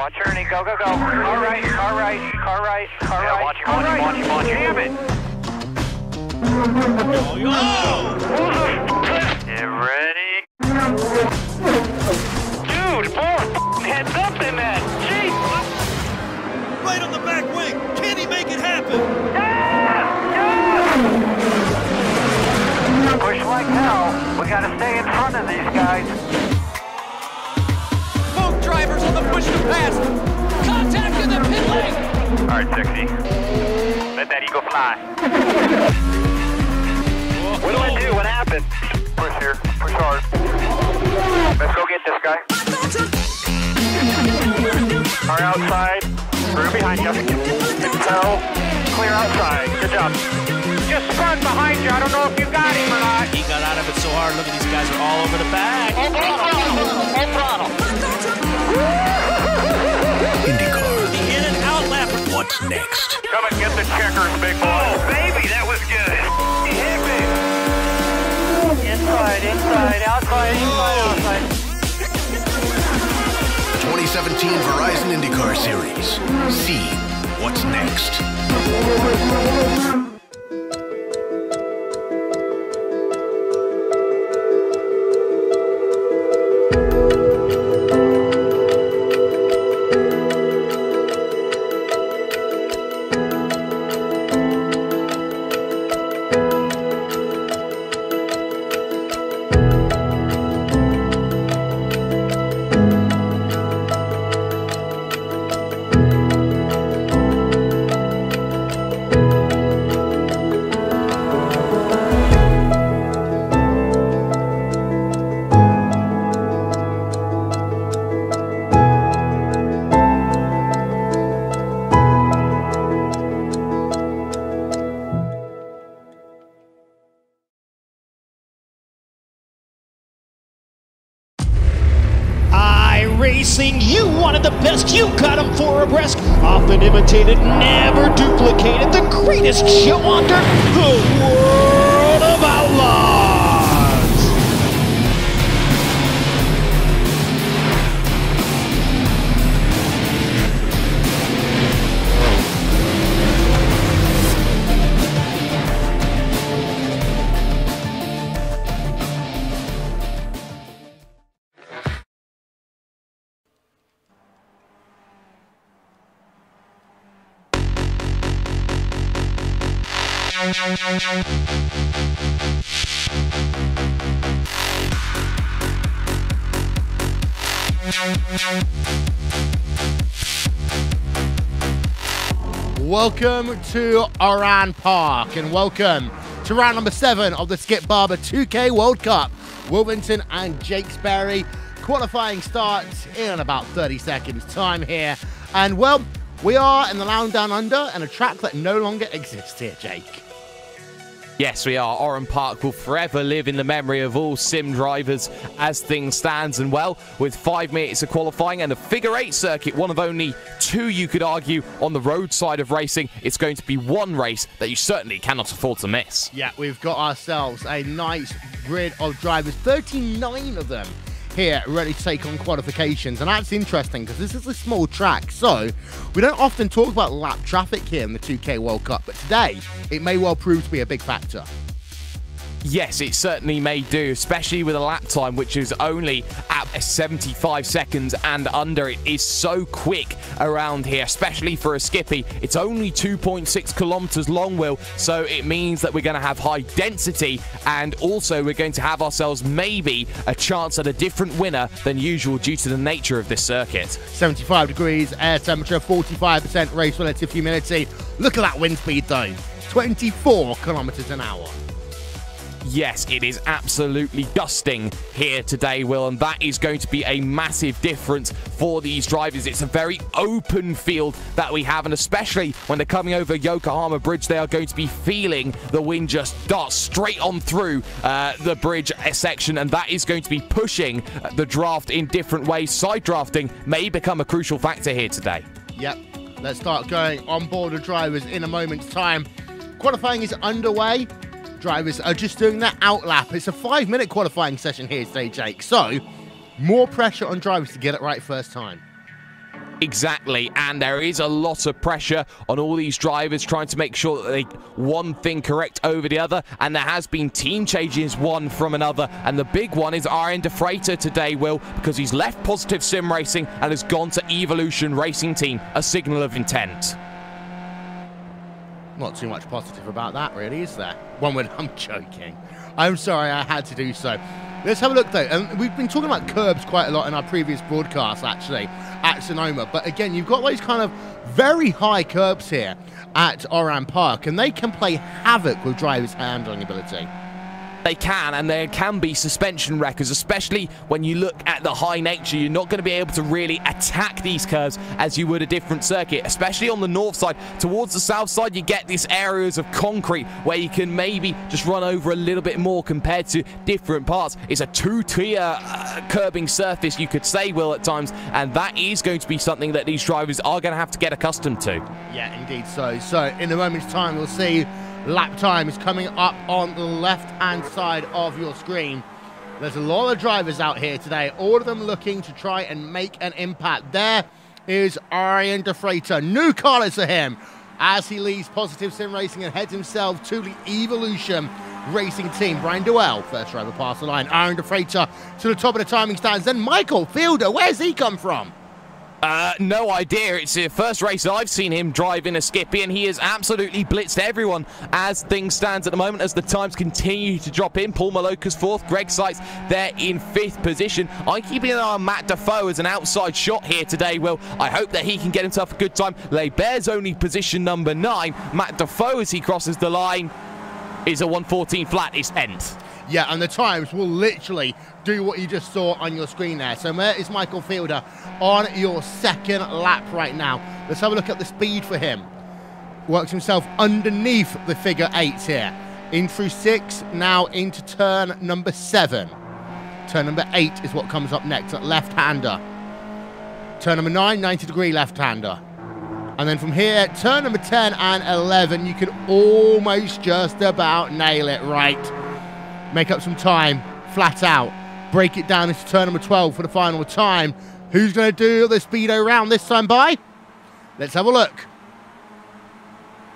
Watch Ernie, go, go, go. Car right, car right, car right, car right. Watch him. Damn it! Get ready. Dude, blow heads up in that. Jeez. Right on the back wing. Can he make it happen? Push like hell. We gotta stay in front of these guys. Both drivers on the push to pass. Contact in the pit lane. All right, 60. Let that eagle fly. What do I do? What happened? Push here. Push hard. Let's go get this guy. Car outside. Through behind you. Impel. Clear outside. Good job. Just spun behind you. I don't know if you got him or not. He got out of it so hard. Look at these guys are all over the back. Full throttle. IndyCar. The in and out lap. What's next? Come and get the checkers, big boy. Oh, baby, that was good. He hit me. Inside, outside. 2017 Verizon IndyCar Series. See what's next. Racing, you wanted the best, you got them for abreast. Often imitated, never duplicated. The greatest show under the world of outlaws. Welcome to Oran Park and welcome to round number 7 of the Skip Barber 2K World Cup. Wilmington and Jakesbury qualifying starts in about 30 seconds time here. And well, we are in the Lounge Down Under and a track that no longer exists here, Jake. Yes, we are. Oran Park will forever live in the memory of all sim drivers as things stands. And well, with 5 minutes of qualifying and a figure 8 circuit, one of only 2 you could argue on the road side of racing, it's going to be one race that you certainly cannot afford to miss. Yeah, we've got ourselves a nice grid of drivers, 39 of them here ready to take on qualifications. And that's interesting because this is a small track, so we don't often talk about lap traffic here in the 2K World Cup, but today it may well prove to be a big factor. Yes, it certainly may do, especially with a lap time which is only at 75 seconds and under. It is so quick around here, especially for a skippy. It's only 2.6 kilometers long, Will, so it means that we're going to have high density, and also we're going to have ourselves maybe a chance at a different winner than usual due to the nature of this circuit. 75 degrees, air temperature, 45% race relative humidity. Look at that wind speed though, 24 kilometers an hour. Yes, it is absolutely gusting here today, Will, and that is going to be a massive difference for these drivers. It's a very open field that we have, and especially when they're coming over Yokohama Bridge, they are going to be feeling the wind just dart straight on through the bridge section, and that is going to be pushing the draft in different ways. Side drafting may become a crucial factor here today. Yep, let's start going on board the drivers in a moment's time. Qualifying is underway. Drivers are just doing their out lap. It's a 5-minute qualifying session here today, Jake. So, more pressure on drivers to get it right first time. Exactly, and there is a lot of pressure on all these drivers trying to make sure that they one thing correct over the other, and there has been team changes one from another, and the big one is Oran today, Will, because he's left Positive Sim Racing and has gone to Evolution Racing Team, a signal of intent. Not too much positive about that, really, is there? One word, I'm joking. I'm sorry, I had to do so. Let's have a look, though. And we've been talking about curbs quite a lot in our previous broadcasts, actually, at Sonoma. But again, you've got those kind of very high curbs here at Oran Park, and they can play havoc with drivers' handling ability. They can, and there can be suspension wreckers, especially when you look at the high nature. You're not going to be able to really attack these curves as you would a different circuit, especially on the north side. Towards the south side, you get these areas of concrete where you can maybe just run over a little bit more compared to different parts. It's a two-tier curbing surface, you could say, Will, at times, and that is going to be something that these drivers are going to have to get accustomed to. Yeah, indeed so. So, in a moment's time, we'll see lap time is coming up on the left-hand side of your screen. There's a lot of drivers out here today, all of them looking to try and make an impact. There is Oran new colours for him as he leaves Positive Sim Racing and heads himself to the Evolution Racing Team. Brian Duell, first driver past the line. Oran to the top of the timing stands. Then Michael Fielder, where's he come from? No idea. It's the first race that I've seen him drive in a Skippy, and he has absolutely blitzed everyone as things stand at the moment, as the times continue to drop in. Paul Maloka's fourth, Greg Seitz there in fifth position. I'm keeping an eye on Matt Defoe as an outside shot here today, Will. I hope that he can get himself a good time. Leibert's only position number 9. Matt Defoe, as he crosses the line, is a 1:14 flat, is 10th. Yeah, and the times will literally do what you just saw on your screen there. So there is Michael Fielder on your second lap right now. Let's have a look at the speed for him. Works himself underneath the figure 8 here. In through 6, now into turn number 7. Turn number 8 is what comes up next, at left-hander. Turn number 9, 90-degree left-hander. And then from here, turn number 10 and 11, you can almost just about nail it right. Make up some time, flat out. Break it down into turn number 12 for the final time. Who's going to do the speedo round this time by? Let's have a look.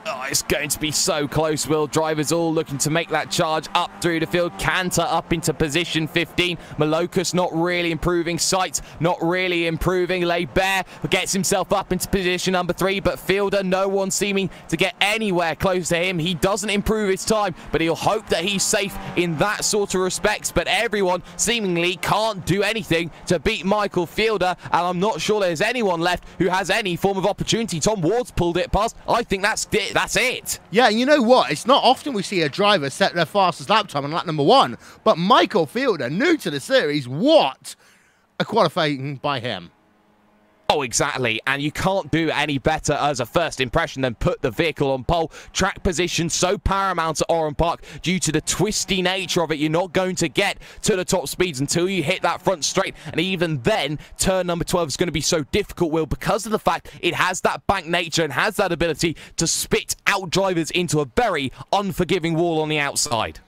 Oh, it's going to be so close, Will. Drivers all looking to make that charge up through the field. Cantor up into position 15. Malokas not really improving. Seitz not really improving. Leibert gets himself up into position number 3, but Fielder, no one seeming to get anywhere close to him. He doesn't improve his time, but he'll hope that he's safe in that sort of respects. But everyone seemingly can't do anything to beat Michael Fielder, and I'm not sure there's anyone left who has any form of opportunity. Tom Ward's pulled it past. I think that's it. That's it. Yeah, you know what? It's not often we see a driver set their fastest lap time on lap number 1, but Michael Fielder, new to the series, what a qualifying by him. Oh, exactly, and you can't do any better as a first impression than put the vehicle on pole. Track position so paramount at Oran Park due to the twisty nature of it. You're not going to get to the top speeds until you hit that front straight, and even then, turn number 12 is going to be so difficult, Will, because of the fact it has that bank nature and has that ability to spit out drivers into a very unforgiving wall on the outside.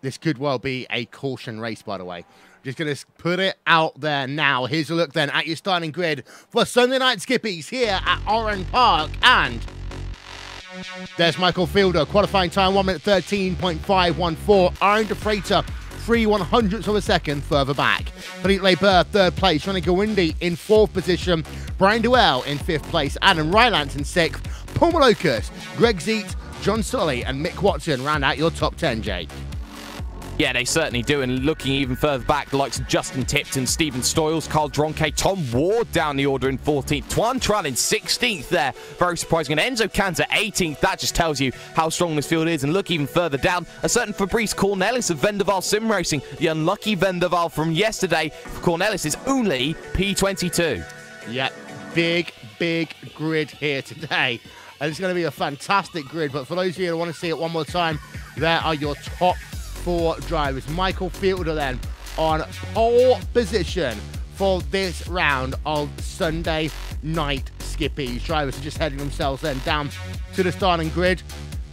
This could well be a caution race, by the way. Just going to put it out there now. Here's a look then at your starting grid for Sunday Night Skippies here at Oran Park. And there's Michael Fielder, qualifying time 1:13.514. Oran de Freitas, 3/100ths of a second further back. Philippe Leibert, third place. Ronnie Gawindi in fourth position. Brian Duell in fifth place. Adam Rylance in sixth. Paul Malokas, Greg Seitz, John Sully, and Mick Watson round out your top 10, Jake. Yeah, they certainly do, and looking even further back, the likes of Justin Tipton, Stephen Stoyles, Carl Dronke, Tom Ward down the order in 14th, Tuan Tran in 16th there, very surprising, and Enzo Cantor 18th. That just tells you how strong this field is. And look even further down, a certain Fabrice Cornelis of Vendaval Sim Racing, the unlucky Vendaval from yesterday. Cornelis is only P22. Yeah, big grid here today. And it's going to be a fantastic grid, but for those of you who want to see it one more time, there are your top 4 drivers. Michael Fielder then on pole position for this round of Sunday Night Skippies. Drivers are just heading themselves then down to the starting grid.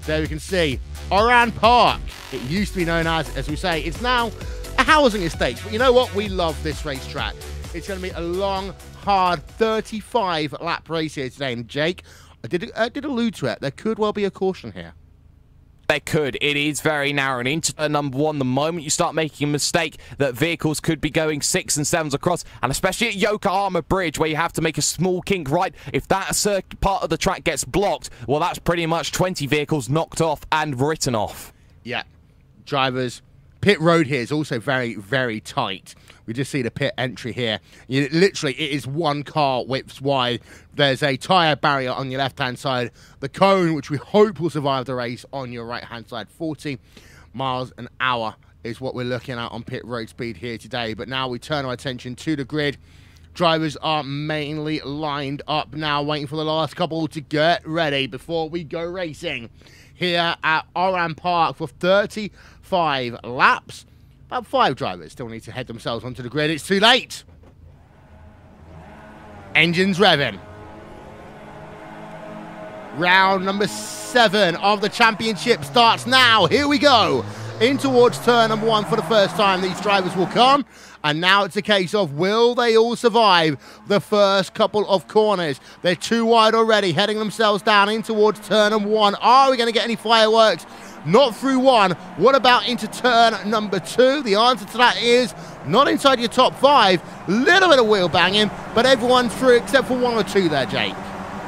There we can see Oran Park. It used to be known as we say, it's now a housing estate. But you know what? We love this racetrack. It's going to be a long, hard 35 lap race here today. And Jake, I did allude to it. There could well be a caution here. They could. It is very narrow. And into turn number 1, the moment you start making a mistake, that vehicles could be going 6s and 7s across, and especially at Yokohama Bridge, where you have to make a small kink right. If that part of the track gets blocked, well, that's pretty much 20 vehicles knocked off and written off. Yeah, drivers. Pit road here is also very, very tight. We just see the pit entry here. Literally, it is 1 car width wide. There's a tyre barrier on your left-hand side. The cone, which we hope will survive the race, on your right-hand side. 40 miles an hour is what we're looking at on pit road speed here today. But now we turn our attention to the grid. Drivers are mainly lined up now, waiting for the last couple to get ready before we go racing here at Oran Park for 35 laps. About 5 drivers still need to head themselves onto the grid. It's too late. Engines revving. Round number 7 of the championship starts now. Here we go. In towards turn number 1 for the first time. These drivers will come. And now it's a case of, will they all survive the first couple of corners? They're too wide already, heading themselves down in towards turn number 1. Are we going to get any fireworks? Not through 1. What about into turn number 2? The answer to that is not inside your top 5. Little bit of wheel banging, but everyone's through except for 1 or 2 there, Jake.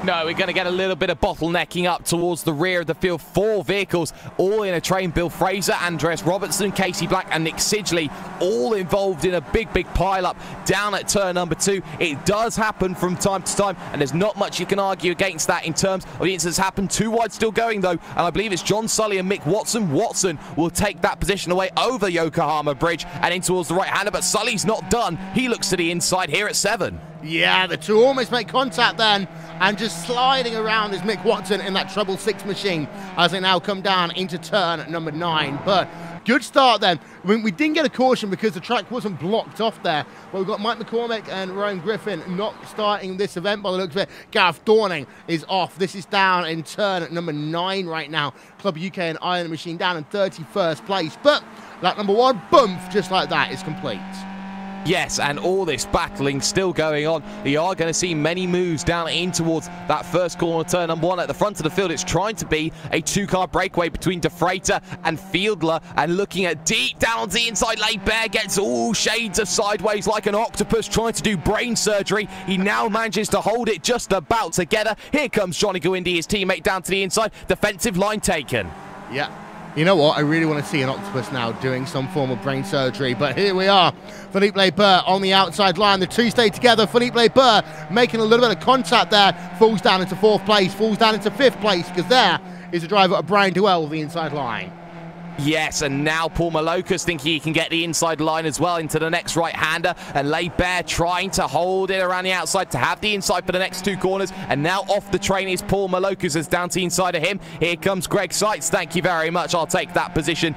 No, we're going to get a little bit of bottlenecking up towards the rear of the field. 4 vehicles, all in a train. Bill Fraser, Andreas Robertson, Casey Black, and Nick Sidgley, all involved in a big pile-up down at turn number 2. It does happen from time to time, and there's not much you can argue against that in terms of the incidents happen. 2 wide still going, though, and I believe it's John Sully and Mick Watson. Watson will take that position away over Yokohama Bridge and in towards the right-hander, but Sully's not done. He looks to the inside here at 7. Yeah, the 2 almost make contact then, and just sliding around is Mick Watson in that treble 6 machine as they now come down into turn number 9. But good start then. I mean, we didn't get a caution because the track wasn't blocked off there. But we've got Mike McCormick and Ryan Griffin not starting this event by the looks of it. Gareth Dorning is off. This is down in turn number 9 right now. Club UK and Iron Machine down in 31st place. But lap number 1, boom, just like that, is complete. Yes, and all this battling still going on. You are going to see many moves down in towards that first corner, turn number 1 at the front of the field. It's trying to be a 2-car breakaway between De Freitas and Fieldler, and looking at deep down on the inside. Bear gets all shades of sideways like an octopus trying to do brain surgery. He now manages to hold it just about together. Here comes Johnny Gwindi, his teammate, down to the inside. Defensive line taken. Yeah. You know what? I really want to see an octopus now doing some form of brain surgery. But here we are. Philippe Leber on the outside line. The 2 stay together. Philippe Leber making a little bit of contact there. Falls down into 4th place. Falls down into 5th place because there is the driver of Brian Duell with the inside line. Yes, and now Paul Malokas thinking he can get the inside line as well into the next right-hander, and Leibert trying to hold it around the outside to have the inside for the next 2 corners, and now off the train is Paul Malokas as down to the inside of him. Here comes Greg Seitz. Thank you very much. I'll take that position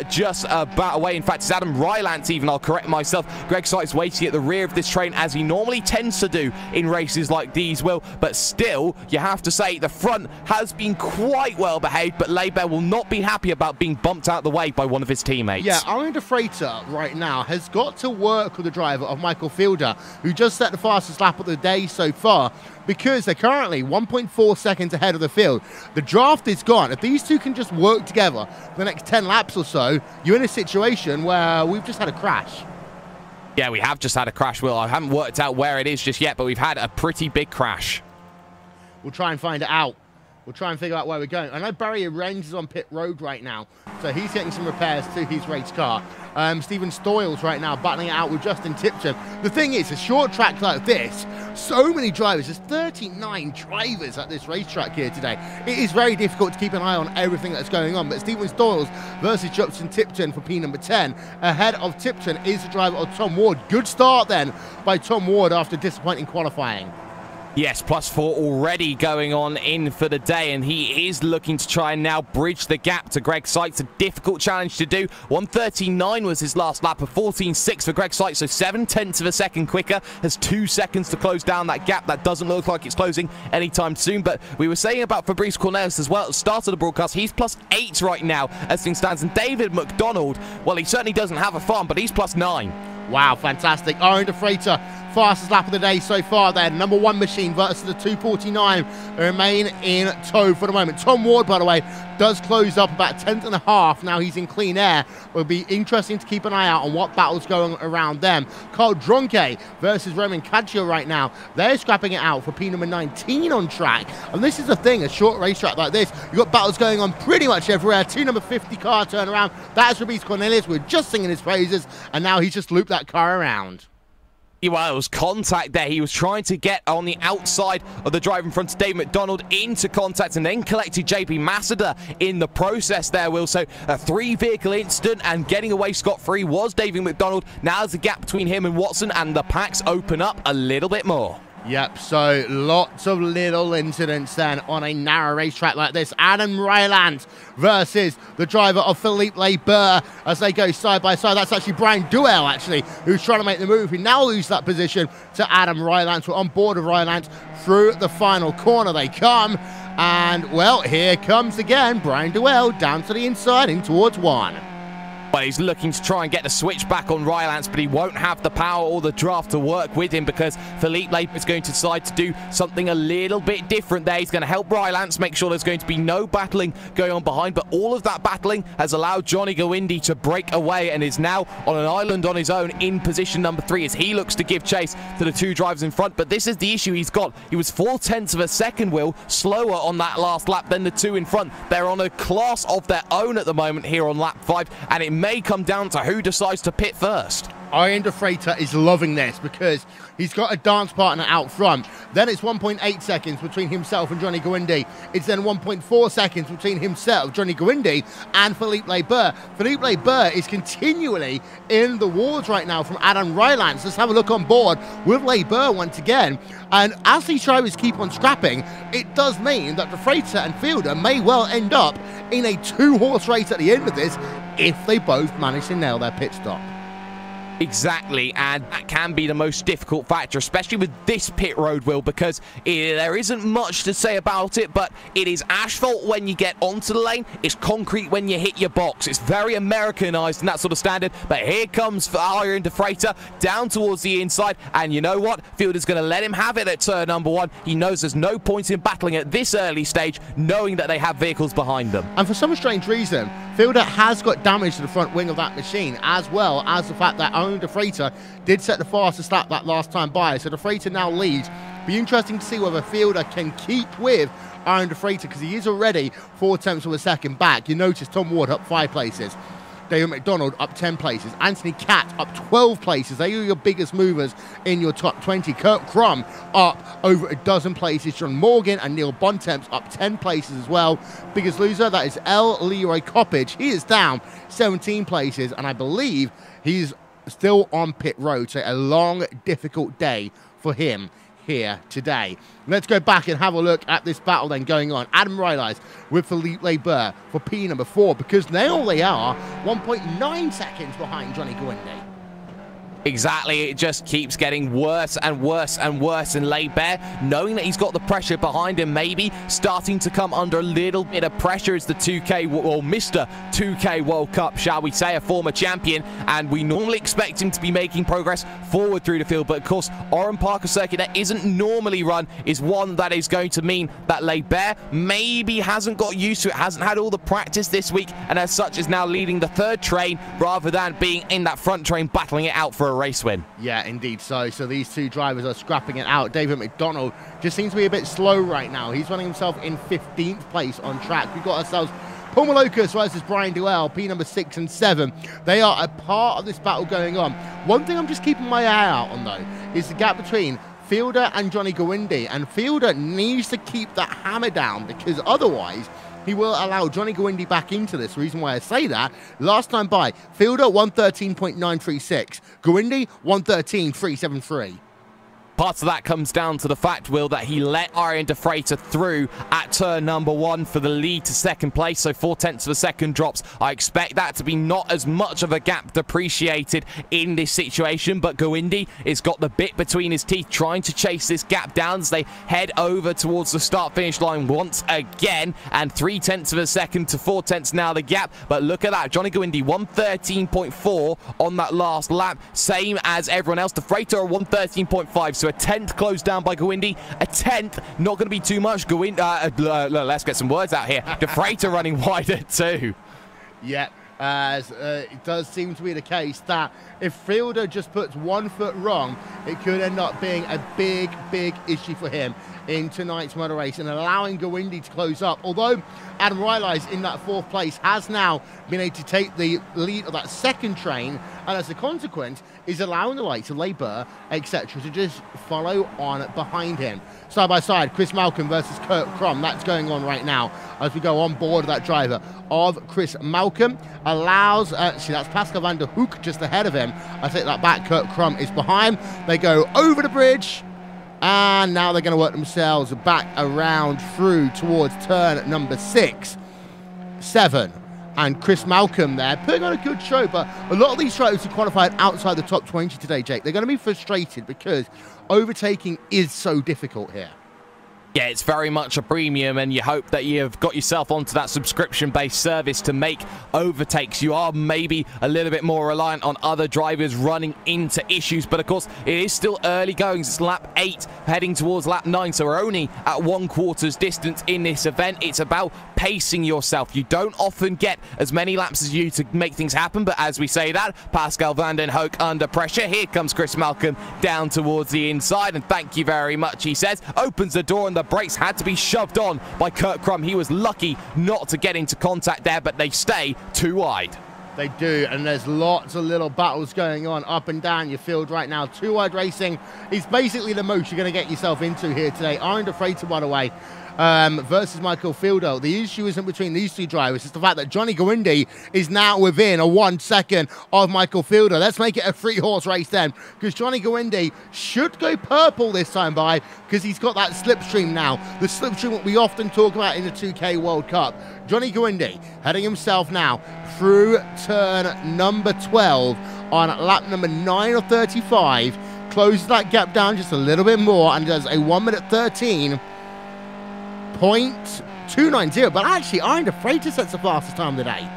just about away. In fact, it's Adam Rylance even. I'll correct myself. Greg Seitz waiting at the rear of this train as he normally tends to do in races like these, Will, but still, you have to say the front has been quite well behaved, but Leibert will not be happy about being bumped out the way by one of his teammates. Yeah, Oran De Freitas right now has got to work with the driver of Michael Fielder, who just set the fastest lap of the day so far, because they're currently 1.4 seconds ahead of the field. The draft is gone. If these 2 can just work together for the next 10 laps or so, you're in a situation where we've just had a crash. Yeah, we have just had a crash, Will. I haven't worked out where it is just yet, but we've had a pretty big crash. We'll try and find it out. We'll try and figure out where we're going. I know Barry Arrange is on pit road right now, so he's getting some repairs to his race car. Stephen Stoyles right now battling it out with Justin Tipton. The thing is, a short track like this, so many drivers. There's 39 drivers at this racetrack here today. It is very difficult to keep an eye on everything that's going on, but Stephen Stoyles versus Justin Tipton for P number 10. Ahead of Tipton is the driver of Tom Ward. Good start then by Tom Ward after disappointing qualifying. Yes, +4 already going on in for the day, and he is looking to try and now bridge the gap to Greg Seitz. A difficult challenge to do. 1:39 was his last lap, a 14.6 for Greg Seitz, so 7/10 of a second quicker. Has 2 seconds to close down that gap. That doesn't look like it's closing anytime soon, but we were saying about Fabrice Cornelis as well at the start of the broadcast. He's +8 right now as things stands, and David McDonald, well, he certainly doesn't have a farm, but he's +9. Wow, fantastic. Oran De Freitas Fastest lap of the day so far then. Number 1 machine versus the 2:49 remain in tow for the moment. Tom Ward, by the way, does close up about 10th and a half. Now he's in clean air. It'll be interesting to keep an eye out on what battle's going around them. Carl Dronke versus Roman Caccio right now. They're scrapping it out for P number 19 on track. And this is the thing, a short racetrack like this, you've got battles going on pretty much everywhere. Two number 50 car turnaround. That's Rabis Cornelius. We're just singing his praises. And now he's just looped that car around. Well, it was contact there. He was trying to get on the outside of the driver in front of Dave McDonald into contact and then collected JP Masada in the process there, Will. So a 3-vehicle incident and getting away scot-free was David McDonald. Now there's a gap between him and Watson and the packs open up a little bit more. Yep, so lots of little incidents then on a narrow racetrack like this. Adam Ryland versus the driver of Philippe Leber as they go side by side. That's actually Brian Duell, actually, who's trying to make the move. He now loses that position to Adam Ryland. We're on board of Ryland through the final corner. They come, and, well, here comes again Brian Duell down to the inside in towards 1. Well, he's looking to try and get the switch back on Rylance, but he won't have the power or the draft to work with him because Philippe Leber is going to decide to do something a little bit different there. He's going to help Rylance make sure there's going to be no battling going on behind, but all of that battling has allowed Johnny Gowindi to break away and is now on an island on his own in position number 3 as he looks to give chase to the 2 drivers in front. But this is the issue he's got. He was 0.4 of a second, Will, slower on that last lap than the 2 in front. They're on a class of their own at the moment here on lap 5, and it may come down to who decides to pit first. Oran de Freitas is loving this because he's got a dance partner out front. Then it's 1.8 seconds between himself and Johnny Gowindi. It's then 1.4 seconds between himself, Johnny Gowindi, and Philippe Leber. Philippe Leber is continually in the wars right now from Adam Rylance. Let's have a look on board with Leber once again. And as these drivers keep on scrapping, it does mean that de Freitas and Fielder may well end up in a 2-horse race at the end of this if they both manage to nail their pit stop. Exactly, and that can be the most difficult factor, especially with this pit road, Will, because there isn't much to say about it, but it is asphalt when you get onto the lane, it's concrete when you hit your box. It's very Americanized and that sort of standard, but here comes Oran de Freitas down towards the inside, and you know what? Fielder's going to let him have it at turn number 1. He knows there's no point in battling at this early stage, knowing that they have vehicles behind them. And for some strange reason, Fielder has got damage to the front wing of that machine, as well as the fact that Oran de Freitas did set the fastest lap that last time by, so de Freitas now leads. Be interesting to see whether Fielder can keep with Oran de Freitas because he is already 0.4 of a second back. You notice Tom Ward up 5 places. David McDonald up 10 places. Anthony Catt up 12 places. They are your biggest movers in your top 20. Kurt Crum up over a dozen places. John Morgan and Neil Bontemps up 10 places as well. Biggest loser, that is L. Leroy Coppage. He is down 17 places, and I believe he's still on pit road. So a long, difficult day for him here today. Let's go back and have a look at this battle then going on. Adam Rylance with Philippe Leber for P number 4 because now they are 1.9 seconds behind Johnny Gowindi. Exactly, it just keeps getting worse and worse and worse, and Leber, knowing that he's got the pressure behind him, maybe starting to come under a little bit of pressure as the 2K, or Mr. 2K World Cup, shall we say, a former champion, and we normally expect him to be making progress forward through the field, but of course, Oran Parker circuit that isn't normally run is one that is going to mean that Leber maybe hasn't got used to it, hasn't had all the practice this week, and as such is now leading the 3rd train rather than being in that front train battling it out for a race win. Yeah, indeed so. So these 2 drivers are scrapping it out. David McDonald just seems to be a bit slow right now. He's running himself in 15th place on track. We've got ourselves Paul Malocas versus Brian Duell, P number 6 and 7. They are a part of this battle going on. One thing I'm just keeping my eye out on, though, is the gap between Fielder and Johnny Gowindi. And Fielder needs to keep that hammer down because otherwise he will allow Johnny Gowindi back into this. The reason why I say that, last time by, Fielder 113.936, Gowindi 113.373. Part of that comes down to the fact, Will, that he let Iron Defrater through at turn number 1 for the lead to second place, so 0.4 of a second drops. I expect that to be not as much of a gap depreciated in this situation, but Gowindi has got the bit between his teeth trying to chase this gap down as they head over towards the start-finish line once again, and 0.3 of a second to 0.4 now the gap. But look at that, Johnny Gowindi 1:13.4 on that last lap, same as everyone else. Defrater 1:13.5, so a 10th closed down by Gowindi. A 10th, not going to be too much. Gowindi, let's get some words out here. Defrater running wider too. Yeah, as it does seem to be the case that if Fielder just puts 1 foot wrong, it could end up being a big issue for him in tonight's motor race and allowing Gowindi to close up. Although Adam Rylais in that 4th place has now been able to take the lead of that second train, and as a consequence is allowing the likes of Labour, etc., to just follow on behind him. Side by side, Chris Malcolm versus Kurt Crum. That's going on right now as we go on board that driver of Chris Malcolm. Allows, actually that's Pascal van der Hoek just ahead of him. I take that back, Kurt Crum is behind. They go over the bridge, and now they're going to work themselves back around through towards turn number 6, 7. And Chris Malcolm there putting on a good show, but a lot of these drivers who qualified outside the top 20 today, Jake, they're going to be frustrated because overtaking is so difficult here. Yeah, it's very much a premium, and you hope that you've got yourself onto that subscription-based service to make overtakes. You are maybe a little bit more reliant on other drivers running into issues, but of course, it is still early goings. It's lap 8, heading towards lap 9, so we're only at 1/4 distance in this event. It's about pacing yourself. You don't often get as many laps as you to make things happen, but as we say that, Pascal van den Hoek under pressure. Here comes Chris Malcolm down towards the inside, and thank you very much, he says. Opens the door, and the brakes had to be shoved on by Kurt Crum. He was lucky not to get into contact there, but they stay too wide. They do, and there's lots of little battles going on up and down your field right now. Two wide racing is basically the most you're going to get yourself into here today. Iron Defrater, by the way, versus Michael Fielder. The issue isn't between these two drivers. It's the fact that Johnny Gowindi is now within a 1 second of Michael Fielder. Let's make it a 3-horse race then, because Johnny Gowindi should go purple this time by, because he's got that slipstream now. The slipstream that we often talk about in the 2K World Cup. Johnny Gowindi heading himself now through turn number 12 on lap number 9 of 35. Closes that gap down just a little bit more and does a 1:13.290, but actually Iron Defrater sets the fastest time of the day.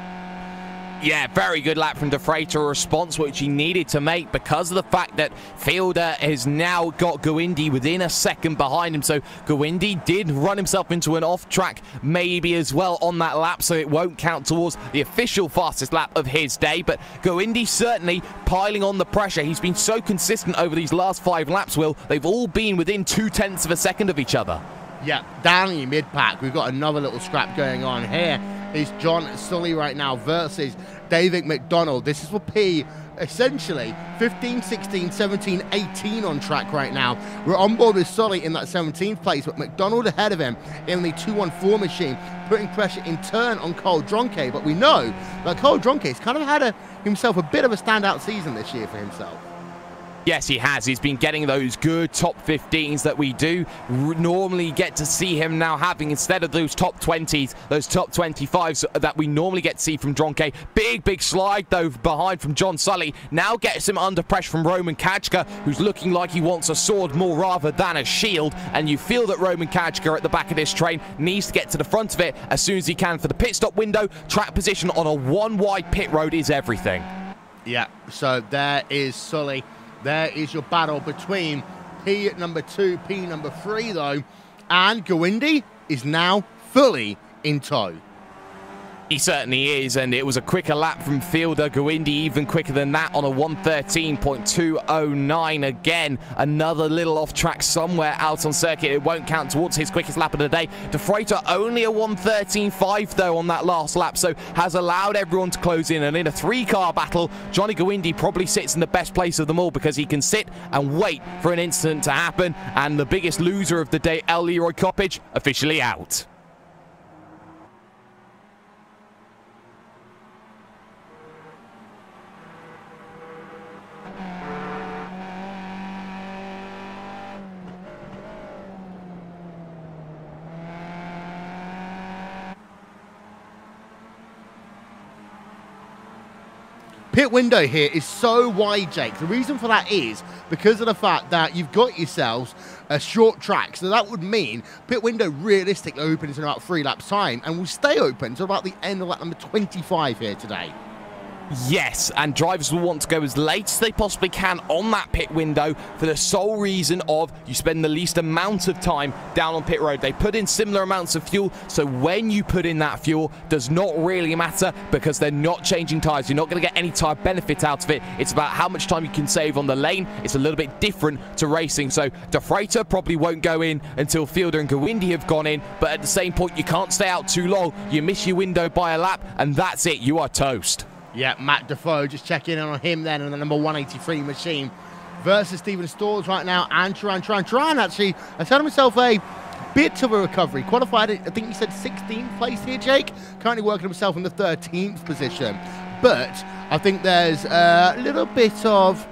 Yeah, very good lap from Defrater, a response which he needed to make because of the fact that Fielder has now got Gowindi within a second behind him. So Gowindi did run himself into an off-track maybe as well on that lap, so it won't count towards the official fastest lap of his day. But Gowindi certainly piling on the pressure. He's been so consistent over these last 5 laps, Will. They've all been within 0.2 of a second of each other. Yeah, down in your mid-pack, we've got another little scrap going on. Here is John Sully right now versus David McDonald. This is for P, essentially 15, 16, 17, 18 on track right now. We're on board with Sully in that 17th place, but McDonald ahead of him in the 214 machine, putting pressure in turn on Cole Dronke. But we know that Cole Dronke's kind of had himself a bit of a standout season this year for himself. Yes, he has. He's been getting those good top 15s that we do normally get to see him now having, instead of those top 20s, those top 25s that we normally get to see from Dronke. Big slide, though, behind from John Sully. Now gets him under pressure from Roman Kachka, who's looking like he wants a sword more rather than a shield. And you feel that Roman Kachka at the back of this train needs to get to the front of it as soon as he can for the pit stop window. Track position on a 1-wide pit road is everything. Yeah, so there is Sully. There is your battle between P number 2, P number 3, though. And Gowindi is now fully in tow. He certainly is, and it was a quicker lap from Fielder. Gowindi even quicker than that on a 1:13.209. Again, another little off track somewhere out on circuit. It won't count towards his quickest lap of the day. Defrater only a 1:13.5 though on that last lap, so has allowed everyone to close in. And in a 3-car battle, Johnny Gowindi probably sits in the best place of them all because he can sit and wait for an incident to happen. And the biggest loser of the day, El Leroy Coppage, officially out. pit window here is so wide, Jake. The reason for that is because of the fact that you've got yourselves a short track. So that would mean pit window realistically opens in about 3 laps time and will stay open until about the end of lap number 25 here today. Yes, and drivers will want to go as late as they possibly can on that pit window for the sole reason of you spend the least amount of time down on pit road. They put in similar amounts of fuel, so when you put in that fuel does not really matter because they're not changing tyres. You're not going to get any tyre benefit out of it. It's about how much time you can save on the lane. It's a little bit different to racing, so De Freitas probably won't go in until Fielder and Gawindi have gone in, but at the same point, you can't stay out too long. You miss your window by a lap, and that's it. You are toast. Yeah, Matt Defoe, just checking in on him then in the number 183 machine versus Steven Stalls right now. And Turan actually has had himself a bit of a recovery. Qualified, I think he said 16th place here, Jake. Currently working himself in the 13th position. But I think there's a little bit of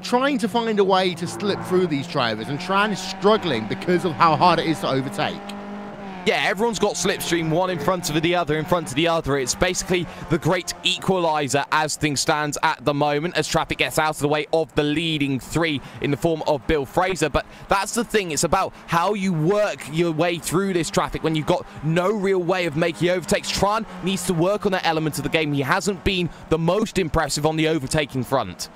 trying to find a way to slip through these drivers. And Turan is struggling because of how hard it is to overtake. Yeah, everyone's got slipstream, one in front of the other, It's basically the great equalizer as things stands at the moment, as traffic gets out of the way of the leading 3 in the form of Bill Fraser. But that's the thing. It's about how you work your way through this traffic when you've got no real way of making overtakes. Tran needs to work on that element of the game. He hasn't been the most impressive on the overtaking front.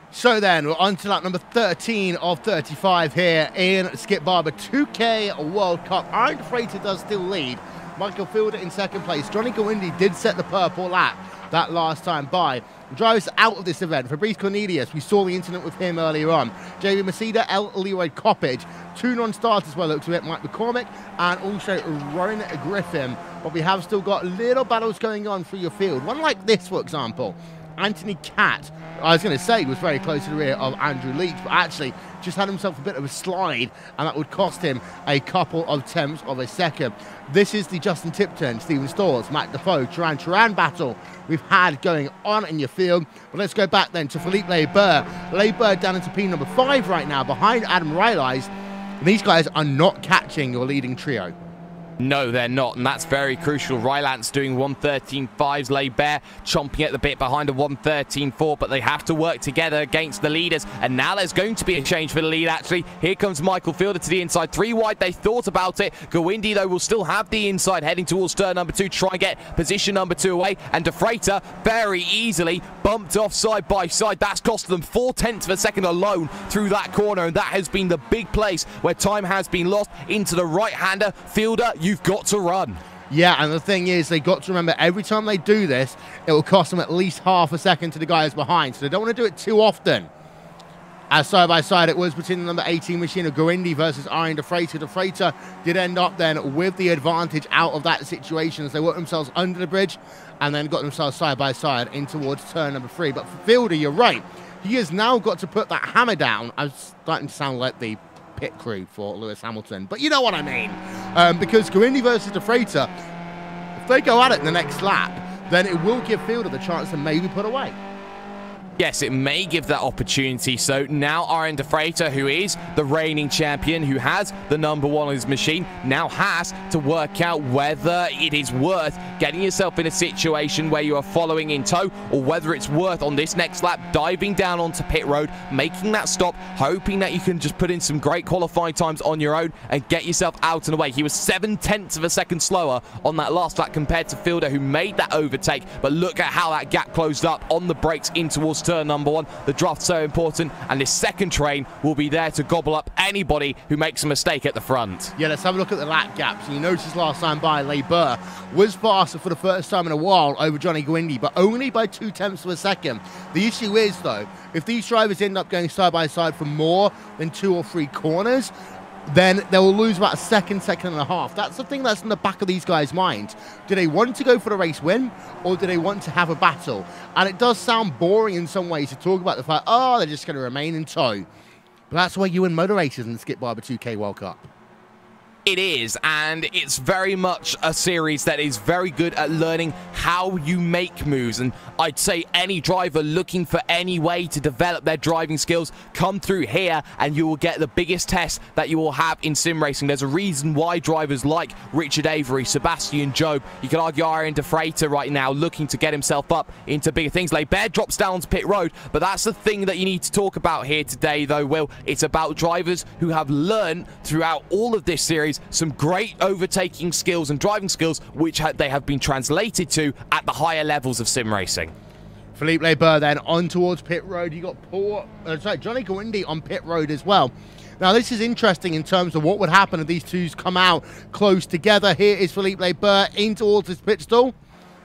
So then, we're on to lap number 13 of 35 here in Skip Barber 2K World Cup. Oran Freighter does still lead. Michael Fielder in second place. Johnny Gawindi did set the purple lap that last time by. Drivers out of this event. Fabrice Cornelius, we saw the incident with him earlier on. JB Maceda, L. Leroy Coppage. 2 non-starters by the looks of it. Mike McCormick and also Rowan Griffin. But we have still got little battles going on through your field. One like this, for example. Anthony Catt, I was going to say, was very close to the rear of Andrew Leach, but actually just had himself a bit of a slide, and that would cost him a couple of tenths of a second. This is the Justin Tipton, Steven Stalls, Matt Defoe, Turan battle we've had going on in your field. But let's go back then to Philippe Leber. Leber down into P number 5 right now, behind Adam Rylais. These guys are not catching your leading trio. No, they're not, and that's very crucial. Rylance doing 113.5s, Leber chomping at the bit behind a 113.4, but they have to work together against the leaders, and now there's going to be a change for the lead, actually. Here comes Michael Fielder to the inside, 3 wide, they thought about it. Gawindi, though, will still have the inside, heading towards turn number 2, try and get position number 2 away, and De Freitas very easily bumped off side by side. That's cost them 0.4 of a second alone through that corner, and that has been the big place where time has been lost into the right-hander. Fielder, you've got to run. Yeah, and the thing is, they got to remember every time they do this, it will cost them at least half a second to the guys behind. So they don't want to do it too often. As side by side, it was between the number 18 machine of Gawindi versus Oran De Freitas. De Freitas did end up then with the advantage out of that situation as they worked themselves under the bridge and then got themselves side by side in towards turn number 3. But for Fielder, you're right. He has now got to put that hammer down. I'm starting to sound like the pit crew for Lewis Hamilton, but you know what I mean. Because Gawindi versus De Freitas, if they go at it in the next lap, then it will give Fielder the chance to maybe put away. Yes, it may give that opportunity. So now Oran De Freitas, who is the reigning champion, who has the number 1 on his machine, now has to work out whether it is worth getting yourself in a situation where you are following in tow, or whether it's worth on this next lap diving down onto pit road, making that stop, hoping that you can just put in some great qualifying times on your own and get yourself out and away. He was 0.7 of a second slower on that last lap compared to Fielder, who made that overtake, but look at how that gap closed up on the brakes in towards turn number 1. The draft's so important, and this second train will be there to gobble up anybody who makes a mistake at the front. Yeah, let's have a look at the lap gaps. And you notice last time by, Leber was faster for the first time in a while over Johnny Gawindi, but only by 0.2 of a second. The issue is, though, if these drivers end up going side by side for more than 2 or 3 corners, then they will lose about a second and a half. That's the thing that's in the back of these guys' minds. Do they want to go for the race win, or do they want to have a battle? And it does sound boring in some ways to talk about the fact, oh, they're just going to remain in tow. But that's why you win motor races in the Skip Barber 2K World Cup. It is, and it's very much a series that is very good at learning how you make moves. And I'd say any driver looking for any way to develop their driving skills, come through here and you will get the biggest test that you will have in sim racing. There's a reason why drivers like Richard Avery, Sebastian Job, you could argue Aaron De Freitas right now looking to get himself up into bigger things. Bear drops down to pit road, but that's the thing that you need to talk about here today, though, Will. It's about drivers who have learned throughout all of this series some great overtaking skills and driving skills, which they have been translated to at the higher levels of sim racing. Philippe Leber then on towards pit road. You got Johnny Gwindi on pit road as well. Now, this is interesting in terms of what would happen if these two come out close together. Here is Philippe Leber in towards his pit stall.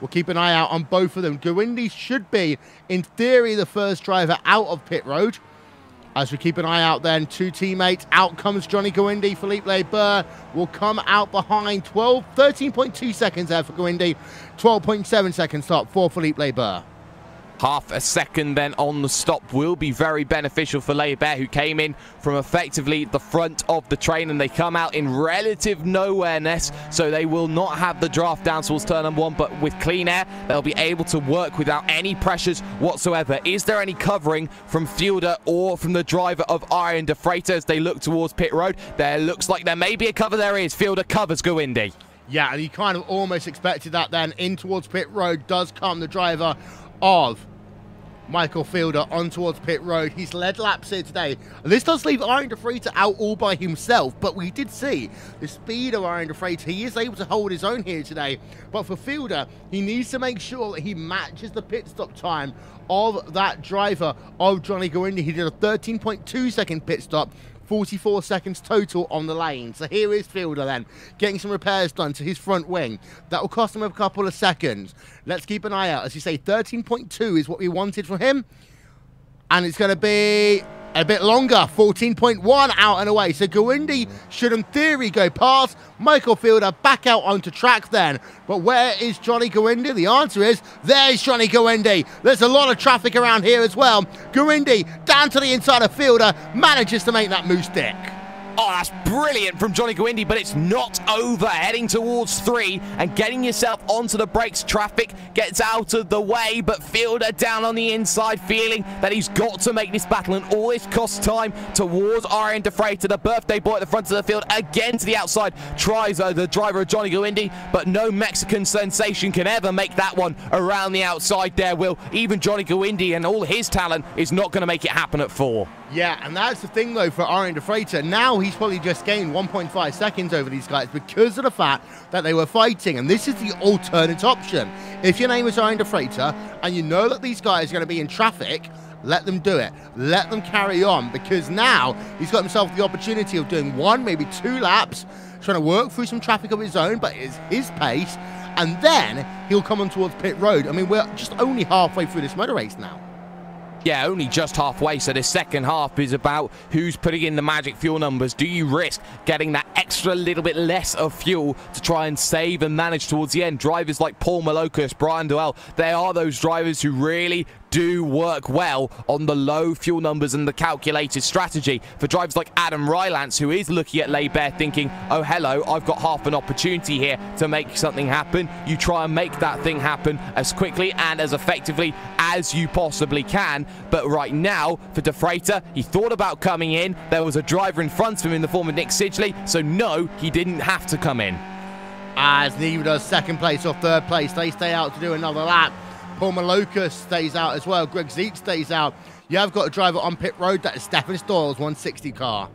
We'll keep an eye out on both of them. Gwindi should be, in theory, the first driver out of pit road. As we keep an eye out then, two teammates. Out comes Johnny Gwindi. Philippe Leber will come out behind. 13.2 seconds there for Gwindi. 12.7 seconds stop for Philippe Leber. Half a second then on the stop will be very beneficial for Leber, who came in from effectively the front of the train, and they come out in relative nowhereness, so they will not have the draft down towards turn number 1, but with clean air they'll be able to work without any pressures whatsoever. Is there any covering from Fielder or from the driver of Aaron De Freitas as they look towards pit road? There looks like there may be a cover. There is. Fielder covers Gwindi. Yeah, and you kind of almost expected that then. In towards pit road does come the driver of Michael Fielder on towards pit road. He's led laps here today. This does leave Aaron De Freitas out all by himself, but we did see the speed of Aaron De Freitas. He is able to hold his own here today, but for Fielder, he needs to make sure that he matches the pit stop time of that driver of Johnny Gwindi. He did a 13.2 second pit stop, 44 seconds total on the lane. So here is Fielder then, getting some repairs done to his front wing. That will cost him a couple of seconds. Let's keep an eye out. As you say, 13.2 is what we wanted from him. And it's going to be a bit longer, 14.1 out and away. So Gwindi should, in theory, go past Michael Fielder, back out onto track then. But where is Johnny Gwindi? The answer is, there's Johnny Gwindi. There's a lot of traffic around here as well. Gwindi, down to the inside of Fielder, manages to make that move stick. Oh, that's brilliant from Johnny Gwindi, but it's not over. Heading towards 3 and getting yourself onto the brakes. Traffic gets out of the way, but Fielder down on the inside, feeling that he's got to make this battle, and all this costs time towards Aaron De Freitas, the birthday boy at the front of the field. Again to the outside, tries the driver of Johnny Gwindi, but no Mexican sensation can ever make that one around the outside there, Will. Even Johnny Gwindi and all his talent is not going to make it happen at 4. Yeah, and that's the thing, though, for Aaron De Freitas. Now he's probably just gained 1.5 seconds over these guys because of the fact that they were fighting. And this is the alternate option. If your name is Aaron De Freitas and you know that these guys are going to be in traffic, let them do it. Let them carry on, because now he's got himself the opportunity of doing 1, maybe 2 laps, trying to work through some traffic of his own, but it's his pace. And then he'll come on towards pit road. I mean, we're just only halfway through this motor race now. Yeah, only just halfway, so the second half is about who's putting in the magic fuel numbers. Do you risk getting that extra little bit less of fuel to try and save and manage towards the end? Drivers like Paul Malocus, Brian Doyle, they are those drivers who really do work well on the low fuel numbers and the calculated strategy. For drivers like Adam Rylance, who is looking at Leber thinking, oh hello, I've got half an opportunity here to make something happen. You try and make that thing happen as quickly and as effectively as you possibly can. But right now, for De Freitas, he thought about coming in. There was a driver in front of him in the form of Nick Sidgley, so no, he didn't have to come in. As neither does second place or third place. They stay out to do another lap. Paul Malocus stays out as well. Greg Zeek stays out. You have got a driver on pit road. That is Stefan Stoyles' 160 car.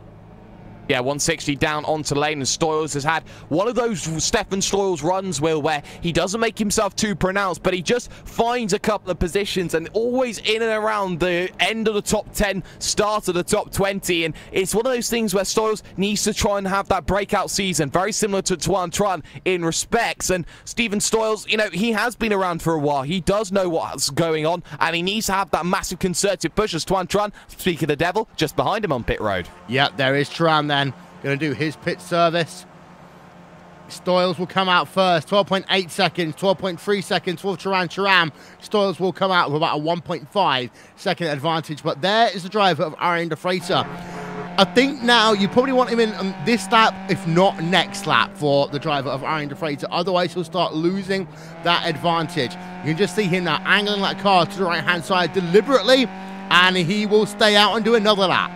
Yeah, 160 down onto lane, and Stoyles has had one of those Stefan Stoyles runs, Will, where he doesn't make himself too pronounced, but he just finds a couple of positions and always in and around the end of the top 10, start of the top 20, and it's one of those things where Stoyles needs to try and have that breakout season, very similar to Tuan Tran in respects. And Stephen Stoyles, you know, he has been around for a while. He does know what's going on, and he needs to have that massive concerted push as Tuan Tran, speak of the devil, just behind him on pit road. Yep, there is Tran then. Going to do his pit service. Stoyles will come out first. 12.8 seconds, 12.3 seconds for Turan. Stoyles will come out with about a 1.5 second advantage. But there is the driver of Aaron De Freitas. I think now you probably want him in on this lap, if not next lap, for the driver of Arian De Freitas. Otherwise, he'll start losing that advantage. You can just see him now angling that car to the right-hand side deliberately, and he will stay out and do another lap.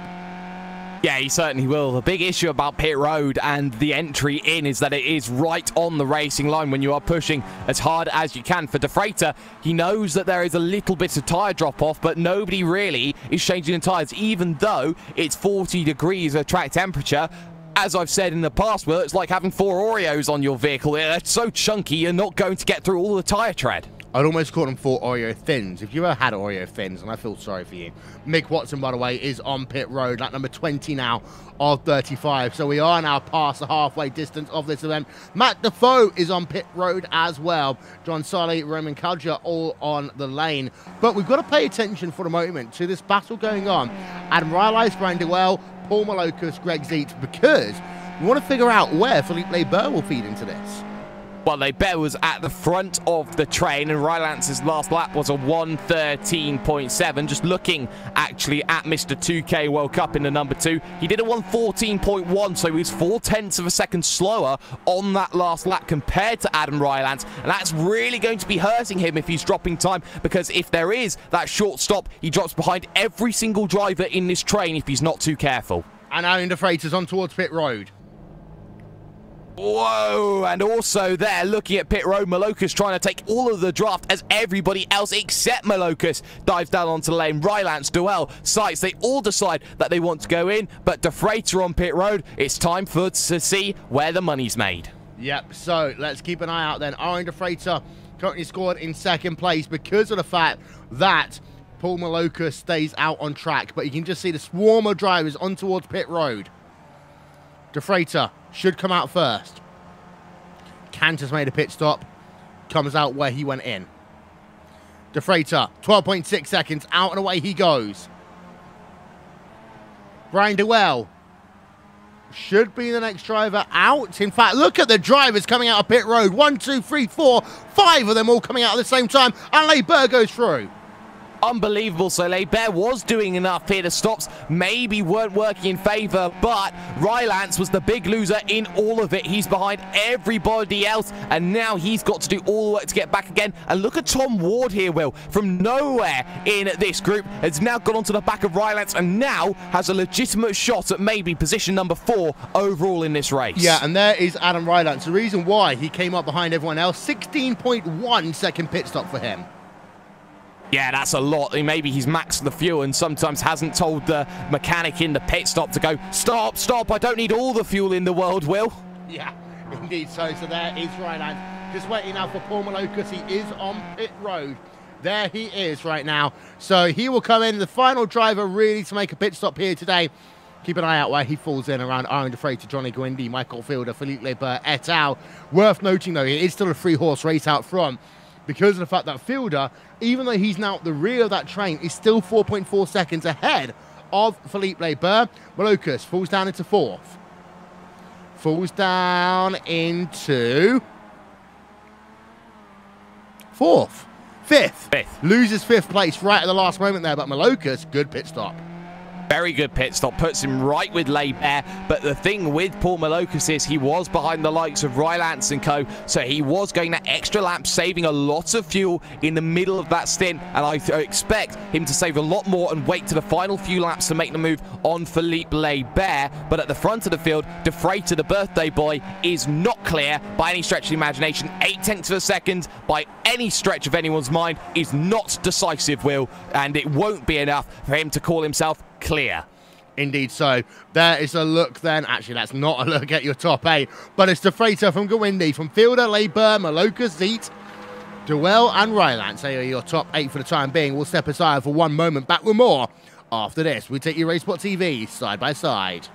Yeah, he certainly will. The big issue about pit road and the entry in is that it is right on the racing line when you are pushing as hard as you can. For De Freitas, he knows that there is a little bit of tyre drop-off, but nobody really is changing the tyres, even though it's 40 degrees of track temperature. As I've said in the past, Will, it's like having 4 Oreos on your vehicle. It's so chunky, you're not going to get through all the tyre tread. I'd almost call them 4 Oreo Thins. If you ever had Oreo Thins, and I feel sorry for you. Mick Watson, by the way, is on pit road, at number 20 now of 35. So we are now past the halfway distance of this event. Matt Defoe is on pit road as well. John Sully, Roman Kudja, all on the lane. But we've got to pay attention for the moment to this battle going on. Adam Rylais, Brian Dewell, Paul Malocas, Greg Zeet, because we want to figure out where Philippe Leber will feed into this. Well, Leber was at the front of the train, and Rylance's last lap was a 1:13.7. Just looking, actually, at Mr. 2K World Cup in the number 2, he did a 1:14.1, so he was 0.4 of a second slower on that last lap compared to Adam Rylance, and that's really going to be hurting him if he's dropping time, because if there is that short stop, he drops behind every single driver in this train if he's not too careful. And Arian De Freitas on towards pit road. Whoa, and also there, looking at pit road, Malocas trying to take all of the draft as everybody else except Malocas dives down onto the lane. Rylance, Dewell, Sites, they all decide that they want to go in, but De Freitas on pit road. It's time to see where the money's made. Yep, so let's keep an eye out then. Arian De Freitas currently scored in second place because of the fact that Paul Malocas stays out on track, but you can just see the swarm of drivers on towards pit road. De Freitas should come out first. Cantor's made a pit stop. Comes out where he went in. De Freitas, 12.6 seconds. Out and away he goes. Brian Dewell should be the next driver out. In fact, look at the drivers coming out of pit road. 1, 2, 3, 4, 5 of them all coming out at the same time. And Leber goes through. Unbelievable. So Leber was doing enough here. The stops maybe weren't working in favour, but Rylance was the big loser in all of it. He's behind everybody else, and now he's got to do all the work to get back again. And look at Tom Ward here, Will, from nowhere in this group, has now gone onto the back of Rylance and now has a legitimate shot at maybe position number 4 overall in this race. Yeah, and there is Adam Rylance. The reason why he came up behind everyone else, 16.1 second pit stop for him. Yeah, that's a lot. Maybe he's maxed the fuel and sometimes hasn't told the mechanic in the pit stop to go, stop, stop, I don't need all the fuel in the world, Will. Yeah, indeed so. So there is Rylance. Just waiting now for Paul Malocas. He is on pit road. There he is right now. So he will come in, the final driver really to make a pit stop here today. Keep an eye out where he falls in around Arian De Freitas, Johnny Guindy, Michael Fielder, Philippe Leber, et al. Worth noting, though, it is still a 3-horse race out front, because of the fact that Fielder, even though he's now at the rear of that train, is still 4.4 seconds ahead of Philippe Leber. Malocas falls down into 4th. Falls down into 4th. 5th. Loses 5th place right at the last moment there, but Malocas, good pit stop. Very good pit stop, puts him right with Leber. But the thing with Paul Malocas is he was behind the likes of Rylance and co, so he was going that extra lap, saving a lot of fuel in the middle of that stint, and I expect him to save a lot more and wait to the final few laps to make the move on Philippe Leber. But at the front of the field, De Freitas, the birthday boy, is not clear by any stretch of the imagination. 0.8 of a second by any stretch of anyone's mind is not decisive, Will, and it won't be enough for him to call himself clear. Indeed so. There is a look then. Actually, that's not a look at your top 8, but it's De Freitas from Gawindi, from Fielder, Leber, Malocas, Zeet, Dewell and Rylance. They are your top 8 for the time being. We'll step aside for one moment. Back with more after this. We take you RaceSpot TV side by side.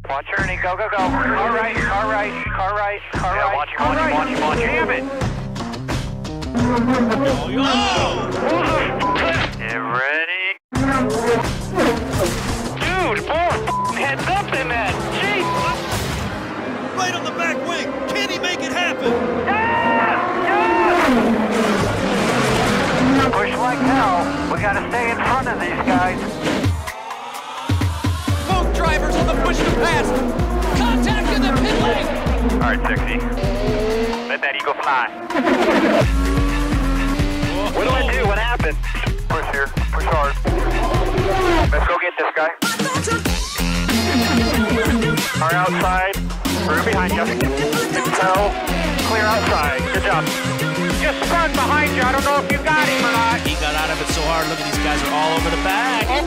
Watch Ernie, go, go, go. Car right, car right, car right, car right. Watch him, watch him. Jam it. Get ready. Dude, more heads up than that. Jeez. Right on the back wing. Can he make it happen? Yes! Yes! Push like hell. We gotta stay in front of these guys. Both drivers on the push to pass. Contact in the pit lane. All right, 60. Let that eagle fly. What do I do? What happened? Push here. Push hard. Let's go get this guy. Car outside. We're behind you. Toe. Clear outside. Good job. Just spun behind you. I don't know if you got him or not. He got out of it so hard. Look at these guys are all over the back. Full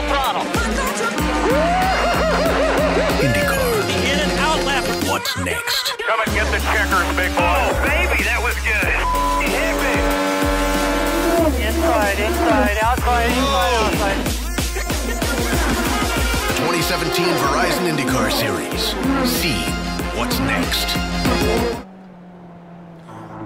throttle. IndyCar. In and out lap. What's next? Come and get the checkers, big boy. Oh, baby, that was good. Hit me. Inside, inside, outside, inside, outside. 2017 Verizon IndyCar Series. See what's next.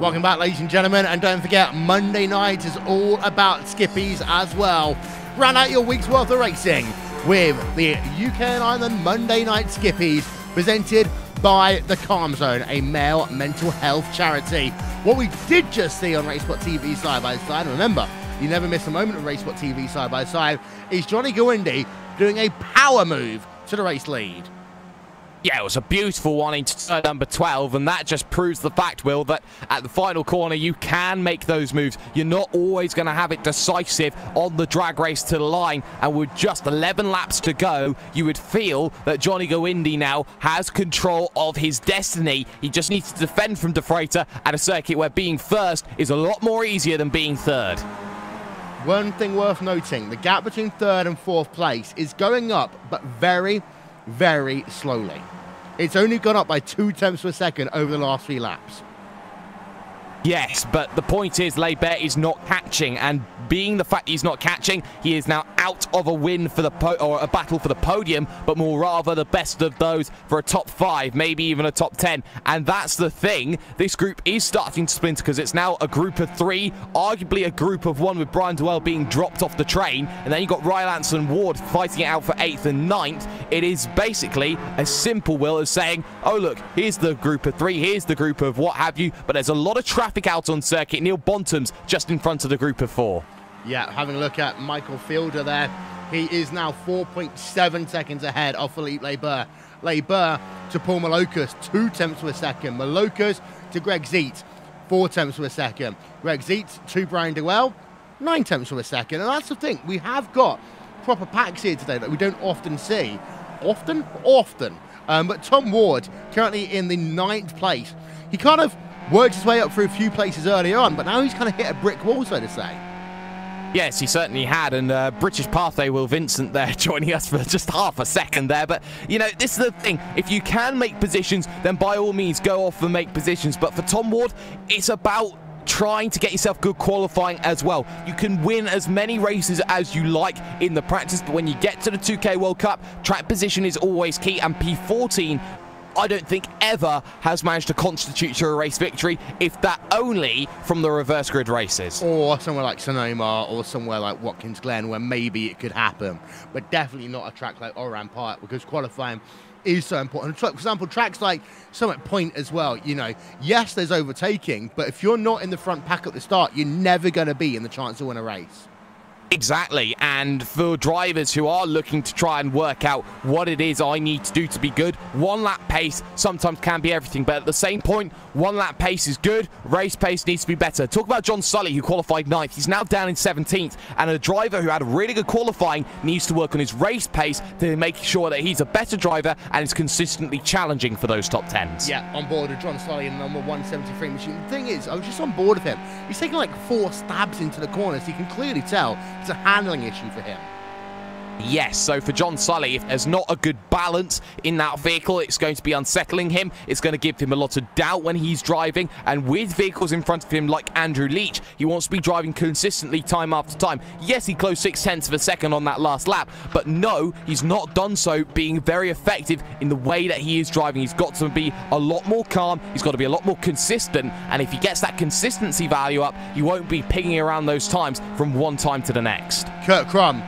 Welcome back, ladies and gentlemen, and don't forget, Monday night is all about skippies as well. Round out your week's worth of racing with the UK and Ireland Monday Night Skippies, presented by the Calm Zone, a male mental health charity. What we did just see on RaceSpot TV side by side, remember, you never miss a moment of RaceSpot TV side by side, is Johnny Gawindi doing a power move to the race lead. Yeah, it was a beautiful one into turn number 12, and that just proves the fact, Will, that at the final corner you can make those moves. You're not always going to have it decisive on the drag race to the line, and with just 11 laps to go, you would feel that Johnny Gawindi now has control of his destiny. He just needs to defend from De Freitas at a circuit where being first is a lot more easier than being third. One thing worth noting, the gap between third and fourth place is going up, but very, very slowly. It's only gone up by 0.2 per second over the last 3 laps. Yes, but the point is, Lebert is not catching, and being the fact he's not catching, he is now out of a win for the or a battle for the podium, but more rather the best of those for a top 5, maybe even a top 10. And that's the thing, this group is starting to splinter because it's now a group of 3, arguably a group of 1 with Brian Dwell being dropped off the train, and then you've got Rylance and Ward fighting it out for 8th and 9th. It is basically as simple, Will, as saying, oh look, here's the group of 3, here's the group of what have you, but there's a lot of traffic out on circuit. Neil Bontum's just in front of the group of 4. Yeah, having a look at Michael Fielder there, he is now 4.7 seconds ahead of Philippe Lebert. Lebert to Paul Malokas, 0.2 per second. Malokas to Greg Ziet, 0.4 per second. Greg Ziet to Brian Dwell, 0.9 per second. And that's the thing, we have got proper packs here today that we don't often see. Often? But Tom Ward, currently in the 9th place. He kind of worked his way up through a few places earlier on, but now he's kind of hit a brick wall, so to say. Yes, he certainly had, and British Pathway Will Vincent there joining us for just half a second there. But, you know, this is the thing. If you can make positions, then by all means go off and make positions. But for Tom Ward, it's about trying to get yourself good qualifying as well. You can win as many races as you like in the practice, but when you get to the 2K World Cup, track position is always key, and P14 I don't think ever has managed to constitute a race victory, if that only from the reverse grid races. Or somewhere like Sonoma or somewhere like Watkins Glen where maybe it could happen, but definitely not a track like Oran Park, because qualifying is so important. For example, tracks like Summit Point as well, you know, yes, there's overtaking, but if you're not in the front pack at the start, you're never going to be in the chance to win a race. Exactly, and for drivers who are looking to try and work out what it is I need to do to be good, 1 lap pace sometimes can be everything, but at the same point, 1 lap pace is good, race pace needs to be better. Talk about John Sully, who qualified 9th. He's now down in 17th, and a driver who had a really good qualifying needs to work on his race pace to make sure that he's a better driver and is consistently challenging for those top 10s. Yeah, on board with John Sully in the number 173 machine. The thing is, I was just on board with him. He's taking like 4 stabs into the corners. You can clearly tell it's a handling issue for him. Yes, so for John Sully, if there's not a good balance in that vehicle, it's going to be unsettling him. It's going to give him a lot of doubt when he's driving. And with vehicles in front of him like Andrew Leach, he wants to be driving consistently time after time. Yes, he closed 0.6 of a second on that last lap, but no, he's not done so being very effective in the way that he is driving. He's got to be a lot more calm. He's got to be a lot more consistent. And if he gets that consistency value up, he won't be pinging around those times from one time to the next. Kurt Crum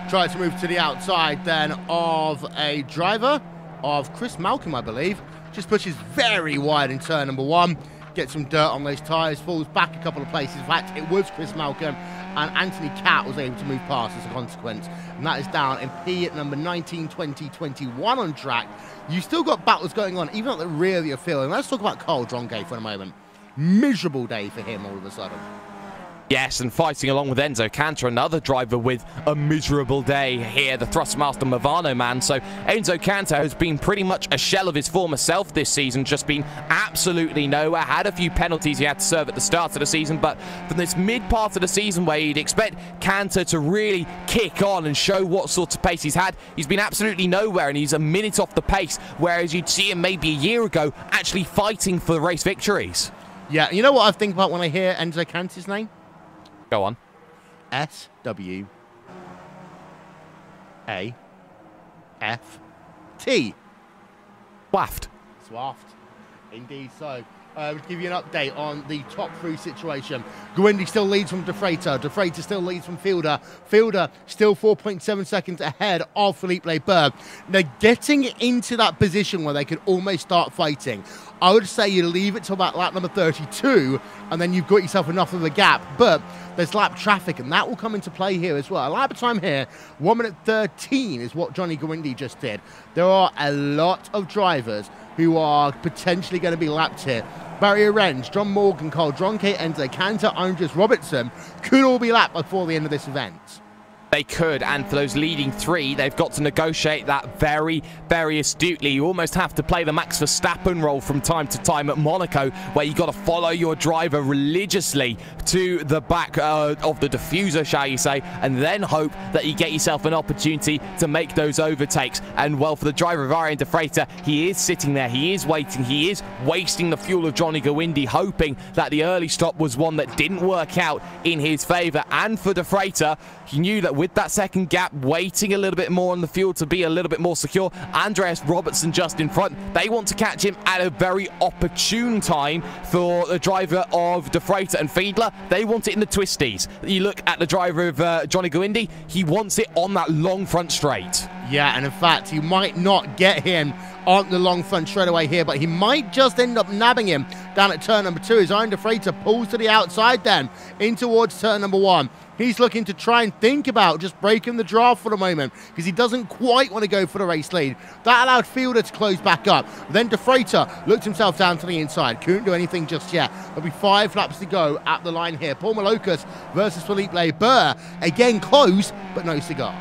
tries to move to the outside then of a driver of Chris Malcolm, I believe. Just pushes very wide in turn number 1. Gets some dirt on those tyres, falls back a couple of places. In fact, it was Chris Malcolm, and Anthony Catt was able to move past as a consequence. And that is down in P at number 19, 20, 21 on track. You still got battles going on, even at the rear of your field. And let's talk about Carl Dronke for a moment. Miserable day for him all of a sudden. Yes, and fighting along with Enzo Cantor, another driver with a miserable day here, the Thrustmaster Movano man. So Enzo Cantor has been pretty much a shell of his former self this season, just been absolutely nowhere. Had a few penalties he had to serve at the start of the season, but from this mid part of the season where you'd expect Cantor to really kick on and show what sort of pace he's had, he's been absolutely nowhere, and he's a minute off the pace, whereas you'd see him maybe a year ago actually fighting for race victories. Yeah, you know what I think about when I hear Enzo Cantor's name? Go on. SWAFT. Waft. Swaft. Indeed so. To give you an update on the top 3 situation. Gwindi still leads from De Freitas. De Freitas still leads from Fielder. Fielder still 4.7 seconds ahead of Philippe Leber. They're getting into that position where they could almost start fighting. I would say you leave it till about lap number 32, and then you've got yourself enough of a gap. But there's lap traffic, and that will come into play here as well. A lap time here, 1 minute 13 is what Johnny Gwindi just did. There are a lot of drivers who are potentially going to be lapped here. Barry Orange, John Morgan, Carl Dronke, Enzo Cantor, Andres Robertson could all be lapped before the end of this event. They could, and for those leading 3, they've got to negotiate that very, very astutely. You almost have to play the Max Verstappen role from time to time at Monaco, where you've got to follow your driver religiously to the back of the diffuser, shall you say, and then hope that you get yourself an opportunity to make those overtakes. And, well, for the driver of Oran De Freitas, he is sitting there, he is waiting, he is wasting the fuel of Johnny Gwindi, hoping that the early stop was one that didn't work out in his favour. And for De Freitas, he knew that with that second gap, waiting a little bit more on the field to be a little bit more secure, Andreas Robertson just in front. They want to catch him at a very opportune time for the driver of De Freitas and Fiedler. They want it in the twisties. You look at the driver of Johnny Gwindi, he wants it on that long front straight. Yeah, and in fact, you might not get him on the long front straight away here, but he might just end up nabbing him down at turn number 2 as Oran De Freitas pulls to the outside then in towards turn number 1. He's looking to try and think about just breaking the draft for the moment because he doesn't quite want to go for the race lead. That allowed Fielder to close back up. Then De Freitas looked himself down to the inside. Couldn't do anything just yet. There'll be 5 laps to go at the line here. Paul Malocas versus Philippe Leber. Again close, but no cigar.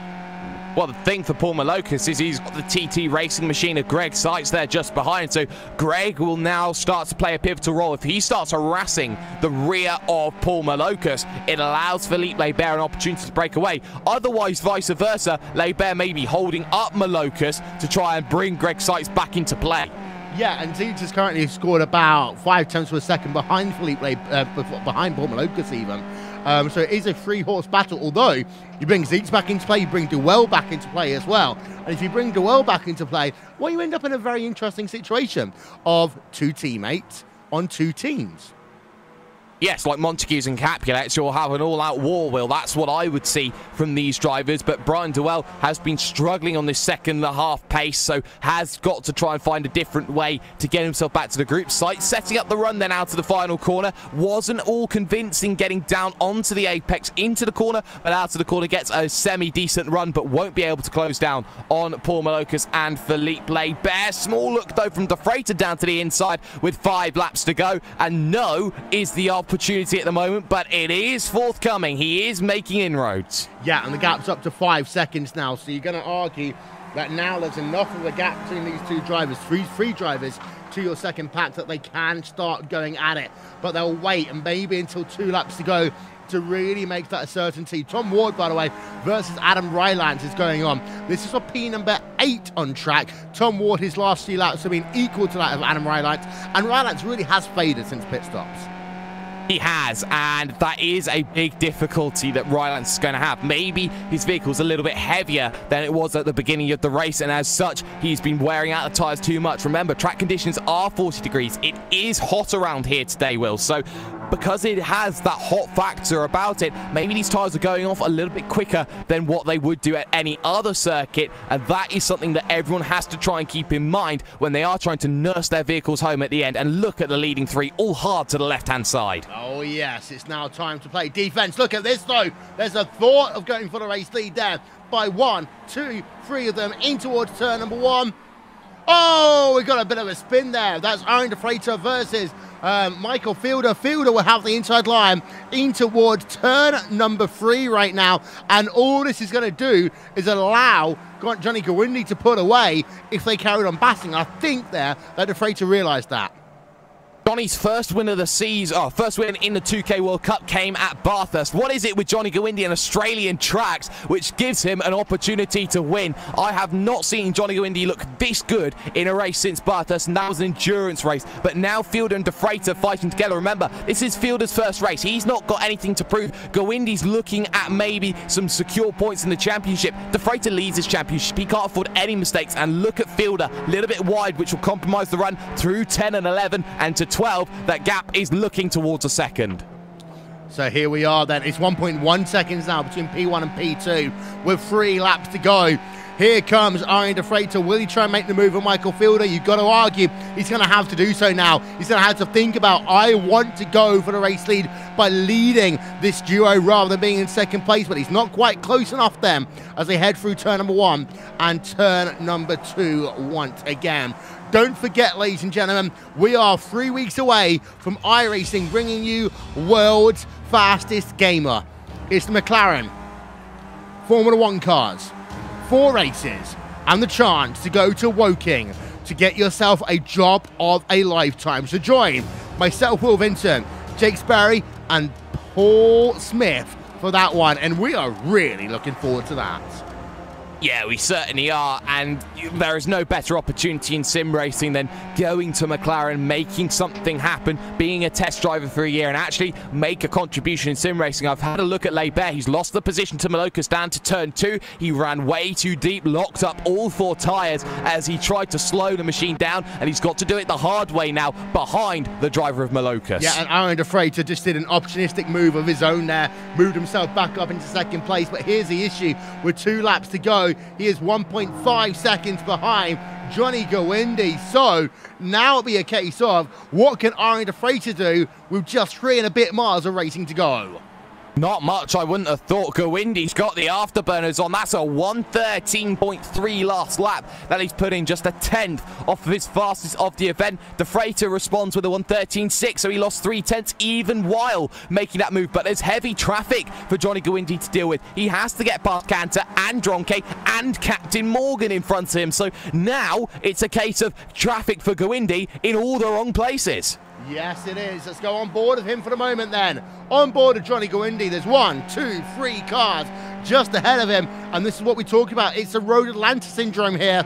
Well, the thing for Paul Malocas is he's got the TT racing machine of Greg Seitz there just behind. So Greg will now start to play a pivotal role. If he starts harassing the rear of Paul Malocas, it allows Philippe Leber an opportunity to break away. Otherwise, vice versa, Leber may be holding up Malocas to try and bring Greg Seitz back into play. Yeah, and Zeitz has currently scored about 5 tenths of a second behind behind Paul Malocas even. So it is a 3-horse battle, although you bring Zeitz back into play, you bring Duell back into play as well. And if you bring Duell back into play, well, you end up in a very interesting situation of 2 teammates on 2 teams. Yes, like Montagues and Capulets, you'll have an all-out war, Will. That's what I would see from these drivers. But Brian Duell has been struggling on this second and a half pace, so has got to try and find a different way to get himself back to the group site. Setting up the run then out to the final corner. Wasn't all convincing getting down onto the apex into the corner, but out to the corner gets a semi-decent run, but won't be able to close down on Paul Malocas and Philippe Leber. Small look, though, from De Freitas down to the inside with 5 laps to go. And no is the opportunity at the moment, but it is forthcoming. He is making inroads. Yeah, and the gap's up to 5 seconds now, so you're going to argue that now there's enough of a gap between these 2 drivers, three drivers, to your second pack that they can start going at it. But they'll wait, and maybe until 2 laps to go, to really make that a certainty. Tom Ward, by the way, versus Adam Rylance is going on. This is for P number 8 on track. Tom Ward, his last 3 laps have been equal to that of Adam Rylance, and Rylance really has faded since pit stops. He has, and that is a big difficulty that Rylance is going to have. Maybe his vehicle's a little bit heavier than it was at the beginning of the race, and as such, he's been wearing out the tyres too much. Remember, track conditions are 40 degrees. It is hot around here today, Will, so because it has that hot factor about it, maybe these tyres are going off a little bit quicker than what they would do at any other circuit, and that is something that everyone has to try and keep in mind when they are trying to nurse their vehicles home at the end. And look at the leading 3, all hard to the left-hand side. Oh, yes, it's now time to play defense. Look at this, though. There's a thought of going for the race lead there by 1, 2, 3 of them in towards turn number 1. Oh, we got a bit of a spin there. That's Oran de Freitas versus Michael Fielder. Fielder will have the inside line in towards turn number 3 right now. And all this is going to do is allow Johnny Gawindi to put away if they carried on passing. I think there that de Freitas realised that. Johnny's first win of the season, first win in the 2K World Cup came at Bathurst. What is it with Johnny Gawindi and Australian tracks which gives him an opportunity to win? I have not seen Johnny Gawindi look this good in a race since Bathurst, and that was an endurance race. But now Fielder and de Freitas fighting together. Remember, this is Fielder's first race. He's not got anything to prove. Gawindi's looking at maybe some secure points in the championship. De Freitas leads his championship. He can't afford any mistakes. And look at Fielder, a little bit wide, which will compromise the run through 10 and 11 and to 12. That gap is looking towards a second. So here we are then. It's 1.1 seconds now between P1 and P2 with 3 laps to go. Here comes Oran de Freitas. Will he try and make the move on Michael Fielder? You've got to argue he's going to have to do so now. He's going to have to think about, I want to go for the race lead by leading this duo rather than being in second place, but he's not quite close enough then as they head through turn number 1 and turn number 2 once again. Don't forget, ladies and gentlemen, we are 3 weeks away from iRacing bringing you world's fastest gamer. It's the McLaren Formula 1 cars, 4 races, and the chance to go to Woking to get yourself a job of a lifetime. So join myself, Will Vincent, Jake Sparry, and Paul Smith for that one, and we are really looking forward to that. Yeah, we certainly are, and there is no better opportunity in sim racing than going to McLaren, making something happen, being a test driver for a year, and actually make a contribution in sim racing. I've had a look at Leibert. He's lost the position to Malocas down to turn 2. He ran way too deep, locked up all 4 tyres as he tried to slow the machine down, and he's got to do it the hard way now, behind the driver of Malocas. Yeah, and Oran de Freitas just did an opportunistic move of his own there, moved himself back up into second place, but here's the issue. With 2 laps to go, he is 1.5 seconds behind Johnny Gawindi. So now it'll be a case of what can Oran de Freitas do with just 3 and a bit miles of racing to go? Not much, I wouldn't have thought. Gawindi's got the afterburners on. That's a 1:13.3 last lap that he's put in, just a 10th off of his fastest of the event. De Freitas responds with a 1:13.6, so he lost 3/10 even while making that move. But there's heavy traffic for Johnny Gawindi to deal with. He has to get past Cantor and Dronke and Captain Morgan in front of him. So now it's a case of traffic for Gawindi in all the wrong places. Yes, it is. Let's go on board of him for the moment then. On board of Johnny Gawindi, there's 1, 2, 3 cars just ahead of him. And this is what we talk about. It's a Road Atlanta syndrome here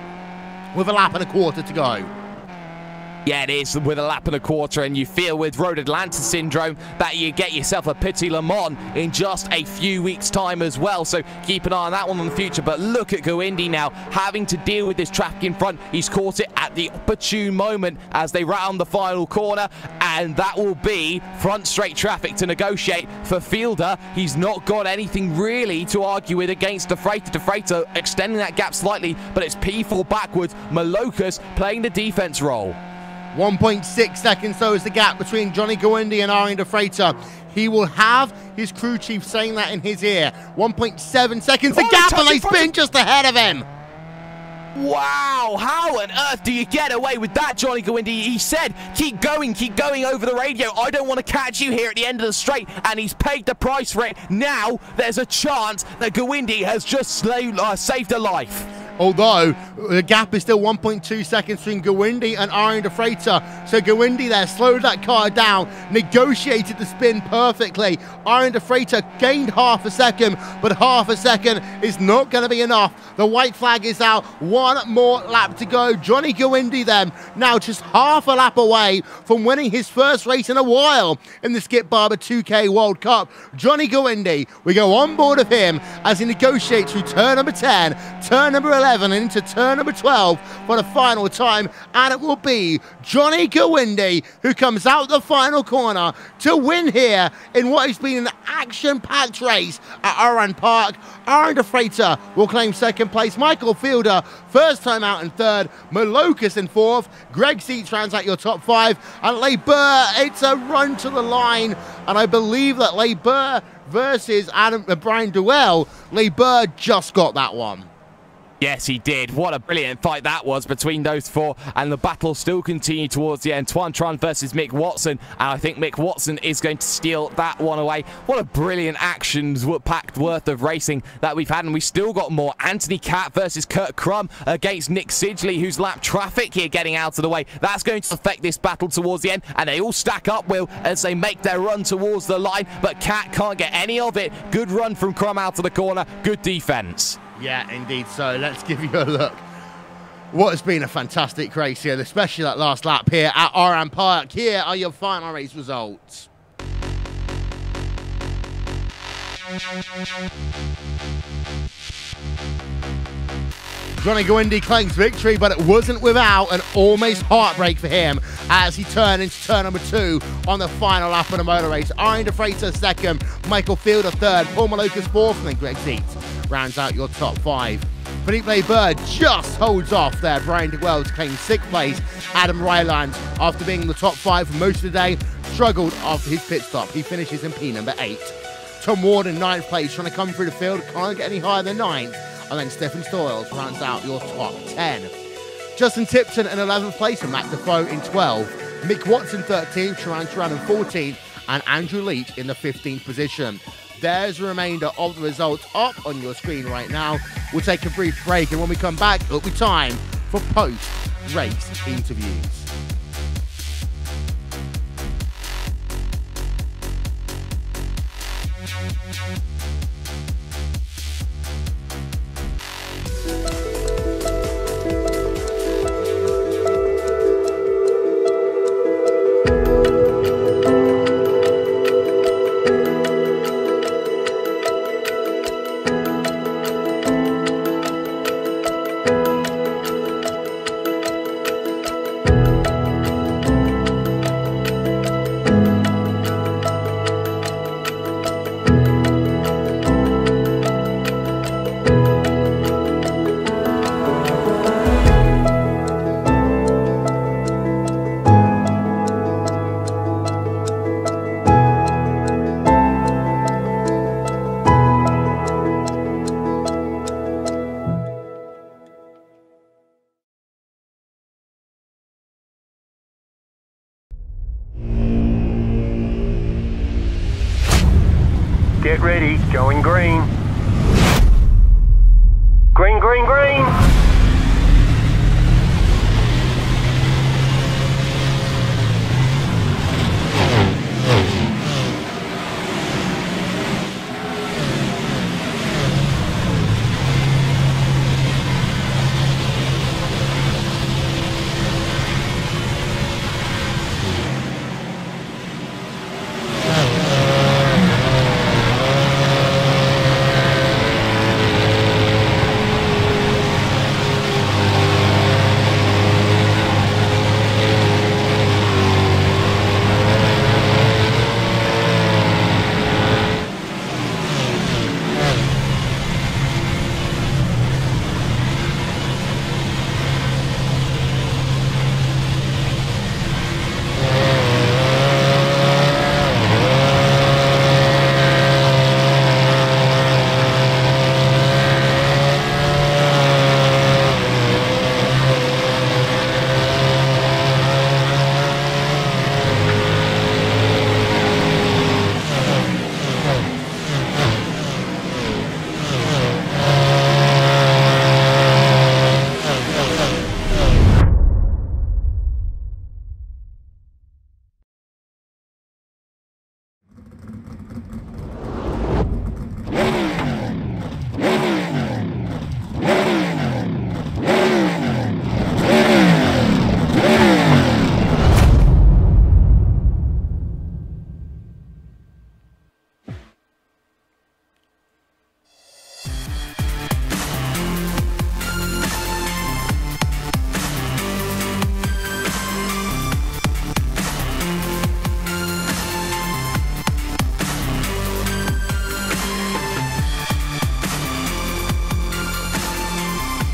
with a lap and a quarter to go. Yeah, it is with a lap and a quarter, and you feel with Road Atlanta syndrome that you get yourself a Petit Le Mans in just a few weeks' time as well. So keep an eye on that one in the future. But look at Gawindi now having to deal with this traffic in front. He's caught it at the opportune moment as they round the final corner, and that will be front straight traffic to negotiate for Fielder. He's not got anything really to argue with against De Freitas. De Freitas extending that gap slightly, but it's P4 backwards. Malocas playing the defense role. 1.6 seconds, though, is the gap between Johnny Gawindi and Oran de Freitas. He will have his crew chief saying that in his ear. 1.7 seconds, the gap, and they spin just ahead of him. Wow, how on earth do you get away with that, Johnny Gawindi? He said, keep going over the radio. I don't want to catch you here at the end of the straight, and he's paid the price for it. Now there's a chance that Gawindi has just saved a life. although the gap is still 1.2 seconds between Gawindi and Oran de Freitas. So Gawindi there slowed that car down, negotiated the spin perfectly. Oran de Freitas gained half a second, but half a second is not going to be enough. The white flag is out. One more lap to go. Johnny Gawindi then now just half a lap away from winning his first race in a while in the Skip Barber 2K World Cup. Johnny Gawindi, we go on board of him as he negotiates through turn number 10, turn number 11 and into turn number 12 for the final time, and it will be Johnny Gawindi who comes out the final corner to win here in what has been an action-packed race at Oran Park. Oran de Freitas will claim second place, Michael Fielder first time out in third, Malokas in fourth, Greg Seats rounds out your top five, and Leiber, it's a run to the line, and I believe that Leiber versus Brian Duell, Leiber just got that one. Yes, he did. What a brilliant fight that was between those four, and the battle still continued towards the end. Tuan Tran versus Mick Watson, and I think Mick Watson is going to steal that one away. What a brilliant action-packed worth of racing that we've had, and we still got more. Anthony Catt versus Kurt Crum against Nick Sidgley, who's lapped traffic here getting out of the way. That's going to affect this battle towards the end, and they all stack up, Will, as they make their run towards the line, but Catt can't get any of it. Good run from Crum out of the corner. Good defense. Yeah, indeed. So let's give you a look. What has been a fantastic race here, especially that last lap here at Oran Park. Here are your final race results. Johnny Gawindi claims victory, but it wasn't without an almost heartbreak for him as he turned into turn number 2 on the final lap of the motor race. Oran de Freitas second, Michael Fielder third, Paul Malokas fourth, and then Greg Seats rounds out your top 5. Philippe Leiber just holds off there. Brian Duell to claim 6th place. Adam Ryland, after being in the top 5 for most of the day, struggled after his pit stop. He finishes in P number 8. Tom Ward in 9th place, trying to come through the field, can't get any higher than 9th. And then Stephen Stoyles rounds out your top 10. Justin Tipton in 11th place, and Matt Defoe in 12th. Mick Watson 13th, Sharon Turan in 14th, and Andrew Leach in the 15th position. There's the remainder of the results up on your screen right now. We'll take a brief break, and when we come back, it'll be time for post-race interviews. Get ready, going green. Green, green, green.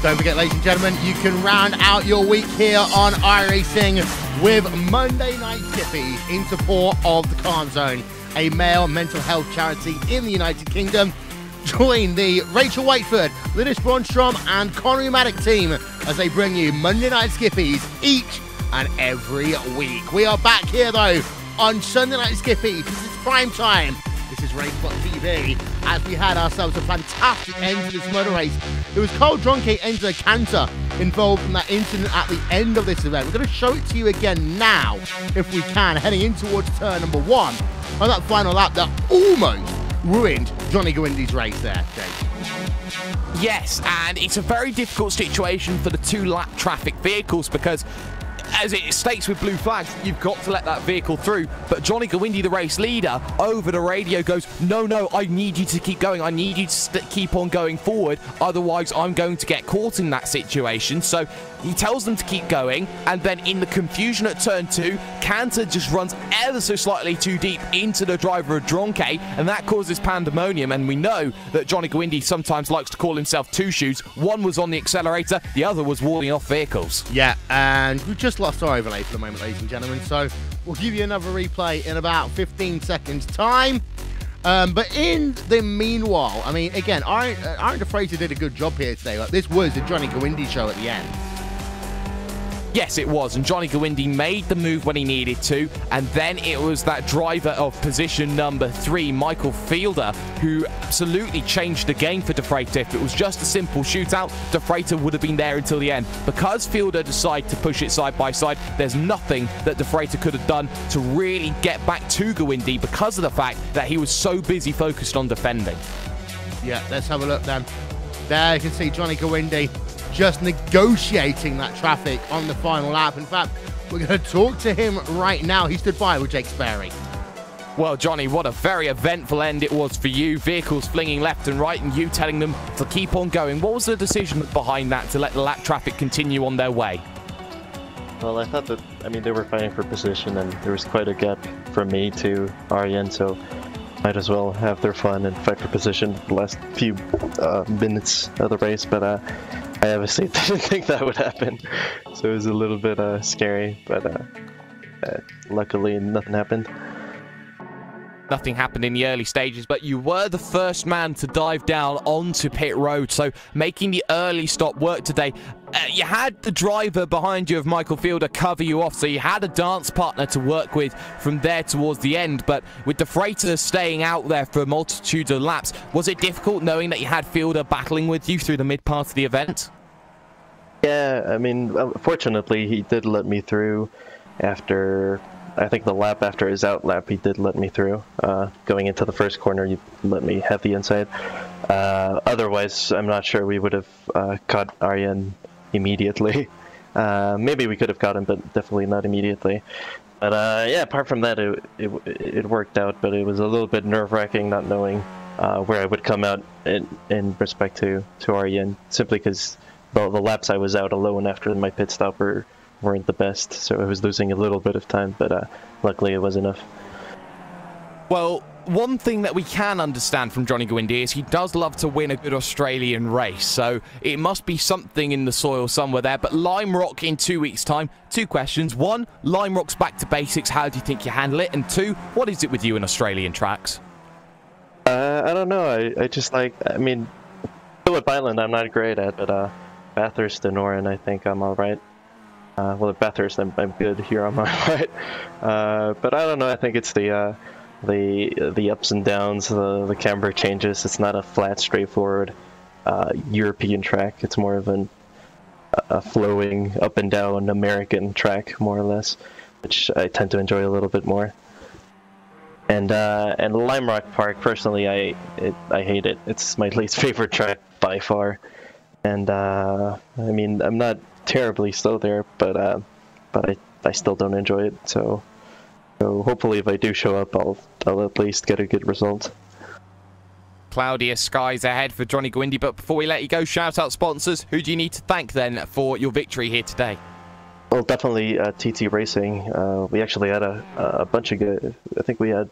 Don't forget, ladies and gentlemen, you can round out your week here on iRacing with Monday Night Skippies in support of the Calm Zone, a male mental health charity in the United Kingdom. Join the Rachel Whiteford, Linus Braunstrom and Connery Maddock team as they bring you Monday Night Skippies each and every week. We are back here, though, on Sunday Night Skippies. This is prime time. This is RaceSpot TV, as we had ourselves a fantastic end to this motor race. It was Carl Dronke Enzo Cantor involved in that incident at the end of this event. We're going to show it to you again now, if we can, heading in towards turn number 1 on that final lap that almost ruined Johnny Gawindi's race there, Jake. Yes, and it's a very difficult situation for the 2-lap traffic vehicles because, as it states with blue flags, you've got to let that vehicle through. But Johnny Gawindi, the race leader, over the radio goes, no, I need you to keep going. I need you to keep on going forward. Otherwise, I'm going to get caught in that situation. So he tells them to keep going. And then in the confusion at turn 2, Cantor just runs ever so slightly too deep into the driver of Dronke. And that causes pandemonium. And we know that Johnny Gawindi sometimes likes to call himself two shoes. One was on the accelerator. The other was warding off vehicles. Yeah, and we just lost our overlay for the moment, ladies and gentlemen, so we'll give you another replay in about 15 seconds time. But in the meanwhile, I mean, again, Aaron DeFreitas did a good job here today. Like, this was the Johnny Gawindi show at the end. Yes, it was, and Johnny Gawindi made the move when he needed to, and then it was that driver of position number 3, Michael Fielder, who absolutely changed the game for DeFreitas. If it was just a simple shootout, DeFreitas would have been there until the end. Because Fielder decided to push it side by side, there's nothing that DeFreitas could have done to really get back to Gawindi because of the fact that he was so busy focused on defending. Yeah, let's have a look then. There you can see Johnny Gawindi just negotiating that traffic on the final lap. In fact, we're going to talk to him right now. He stood by with Jake Sperry. Well, Johnny, what a very eventful end it was for you. Vehicles flinging left and right and you telling them to keep on going. What was the decision behind that to let the lap traffic continue on their way? Well, I thought that, they were fighting for position and there was quite a gap from me to Oran, so might as well have their fun and fight for position the last few minutes of the race, but I obviously didn't think that would happen, so it was a little bit scary, but luckily nothing happened. Nothing happened in the early stages, but you were the first man to dive down onto pit road, so making the early stop work today. You had the driver behind you of Michael Fielder cover you off, so you had a dance partner to work with from there towards the end, but with DeFreitas staying out there for a multitude of laps, was it difficult knowing that you had Fielder battling with you through the mid part of the event? Yeah, fortunately he did let me through after, I think the lap after his out lap, he did let me through. Going into the first corner, you let me have the inside. Otherwise, I'm not sure we would have caught Aryan immediately. Maybe we could have caught him, but definitely not immediately. But yeah, apart from that, it worked out, but it was a little bit nerve-wracking not knowing where I would come out in respect to Aryan, simply because the laps I was out alone after my pit stop weren't the best, so I was losing a little bit of time, but luckily it was enough. Well, one thing that we can understand from Johnny Gawindi is he does love to win a good Australian race, so it must be something in the soil somewhere there. But Lime Rock in 2 weeks' time, 2 questions. 1, Lime Rock's back to basics. How do you think you handle it? And 2, what is it with you in Australian tracks? I don't know. I just like, Phillip Island I'm not great at, but Bathurst and Oran I think I'm alright. Well, at Bathurst I'm good. Here I'm alright. But I don't know. I think it's the ups and downs, the camber changes. It's not a flat, straightforward European track. It's more of a flowing up and down American track, more or less, which I tend to enjoy a little bit more. And Lime Rock Park, personally, I hate it. It's my least favorite track by far. And I'm not terribly slow there, but I still don't enjoy it. So hopefully, if I do show up, I'll at least get a good result. Cloudier skies ahead for Johnny Gawindi, but before we let you go, shout out sponsors. Who do you need to thank then for your victory here today? Well, definitely TT Racing. We actually had a bunch of good. I think we had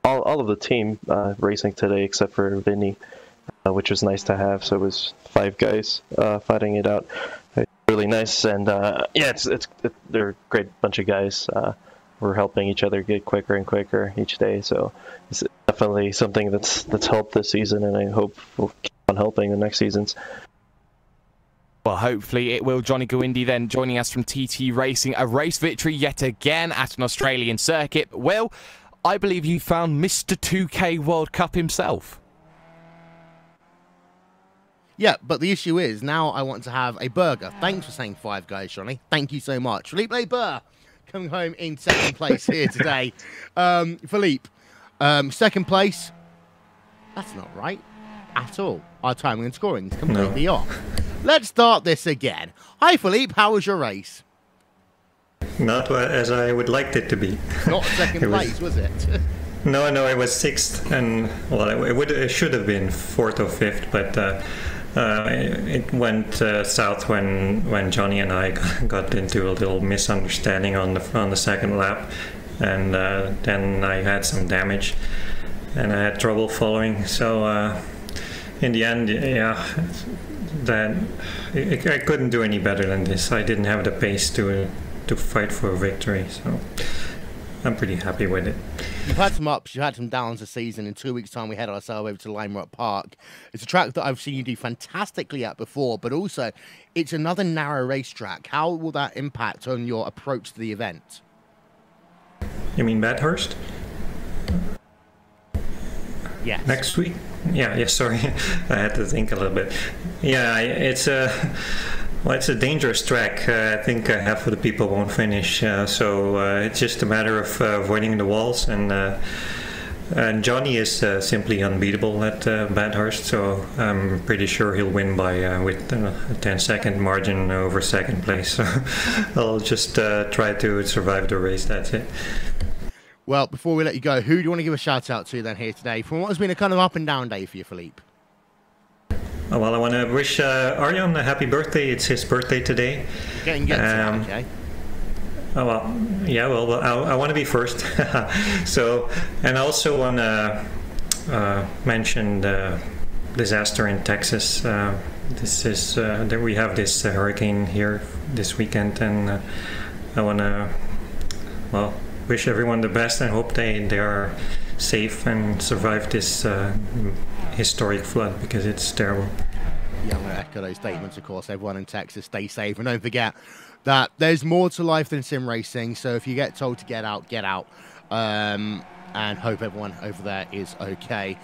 all of the team racing today except for Vinny. which was nice to have. So it was 5 guys fighting it out. It's really nice, and yeah, they're a great bunch of guys. We're helping each other get quicker and quicker each day. So it's definitely something that's helped this season, and I hope we'll keep on helping the next seasons. Well, hopefully it will. Johnny Gowindi then joining us from TT Racing. A race victory yet again at an Australian circuit. Will, I believe you found Mr. 2K World Cup himself. Yeah, but the issue is, now I want to have a burger. Thanks for saying 5 guys, Johnny. Thank you so much. Philippe Burr coming home in 2nd place here today. Philippe, 2nd place, that's not right at all. Our timing and scoring is completely off. Let's start this again. Hi, Philippe. How was your race? Not as I would like it to be. Not 2nd place, was it? No, it was 6th, and well, it should have been 4th or 5th, but it went south when Johnny and I got into a little misunderstanding on the 2nd lap, and then I had some damage, and I had trouble following. So in the end, yeah. I couldn't do any better than this. I didn't have the pace to fight for a victory, so I'm pretty happy with it. You've had some ups, you've had some downs this season. In 2 weeks' time, we head ourselves over to Lime Rock Park. It's a track that I've seen you do fantastically at before, but also it's another narrow racetrack. How will that impact on your approach to the event? You mean Bathurst? Yes. Next week? Yeah, sorry. I had to think a little bit. Yeah, it's a dangerous track. I think half of the people won't finish, so it's just a matter of avoiding the walls. And Johnny is simply unbeatable at Bathurst, so I'm pretty sure he'll win by with a 10-second margin over 2nd place. So I'll just try to survive the race. That's it. Well, before we let you go, who do you want to give a shout out to then here today from what has been a kind of up and down day for you, Philippe? Well, I want to wish Arjan a happy birthday. It's his birthday today. Getting to that, okay. Oh, well, yeah, well, I want to be first. So, and I also want to mention the disaster in Texas. This is that we have this hurricane here this weekend, and I want to, well, wish everyone the best and hope they are safe and survive this historic flood, because it's terrible. Yeah, I'm going to echo those statements, of course. Everyone in Texas, stay safe. And don't forget that there's more to life than sim racing. So if you get told to get out, get out. And hope everyone over there is okay.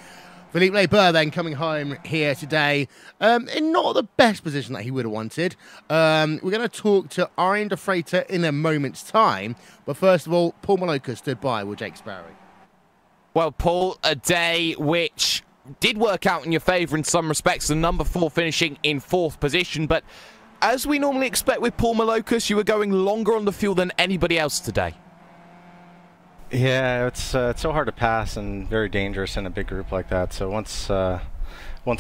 Philippe Burr then coming home here today in not the best position that he would have wanted. We're going to talk to Oran de Freitas in a moment's time. But first of all, Paul Maloka stood by with Jake Sparrow. Well, Paul, a day which did work out in your favour in some respects, the number 4 finishing in 4th position. But as we normally expect with Paul Malokas, you were going longer on the fuel than anybody else today. Yeah, it's so hard to pass and very dangerous in a big group like that. So once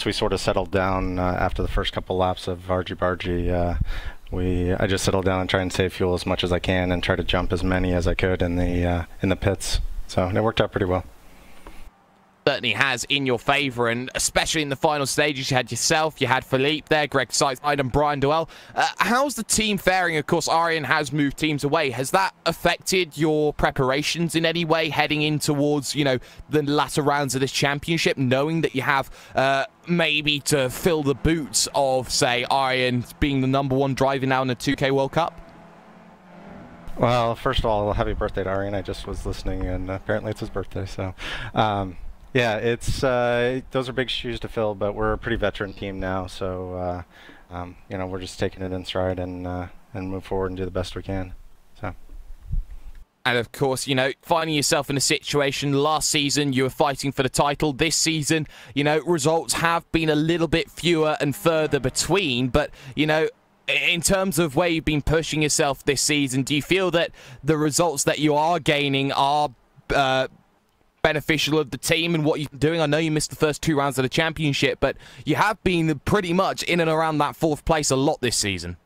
we sort of settled down after the first couple laps of Argy-Bargy, I just settled down and try and save fuel as much as I can and try to jump as many as I could in the pits. So it worked out pretty well. Certainly has in your favour, and especially in the final stages. You had yourself, you had Philippe there, Greg Seitzide and Brian Doyle. How's the team faring? Of course, Aryan has moved teams away. Has that affected your preparations in any way heading in towards, you know, the latter rounds of this championship, knowing that you have maybe to fill the boots of, say, Aryan being the #1 driver now in the 2K World Cup? Well, first of all, happy birthday to Aryan. I just was listening, and apparently it's his birthday, so... yeah, it's those are big shoes to fill, but we're a pretty veteran team now, so you know, we're just taking it in stride and move forward and do the best we can. So. And of course, you know, finding yourself in a situation last season, you were fighting for the title. This season, you know, results have been a little bit fewer and further between, but you know, in terms of where you've been pushing yourself this season, do you feel that the results that you are gaining are beneficial of the team and what you're doing? I know you missed the first 2 rounds of the championship, but you have been pretty much in and around that 4th place a lot this season.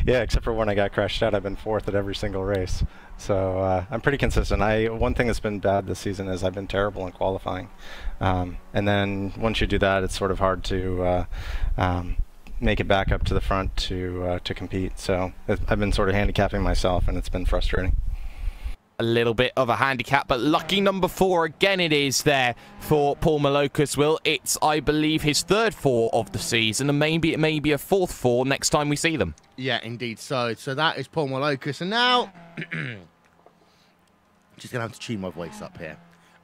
Yeah, except for when I got crashed out, I've been 4th at every single race. So I'm pretty consistent. One thing that's been bad this season is I've been terrible in qualifying. And then once you do that, it's sort of hard to make it back up to the front to compete. So I've been sort of handicapping myself, and it's been frustrating. A little bit of a handicap, but lucky number 4 again it is there for Paul Malocus. Will, it's, I believe, his 3rd 4 of the season, and maybe it may be a 4th 4 next time we see them. Yeah, indeed. So that is Paul Malocus, and now just gonna have to tune my voice up here.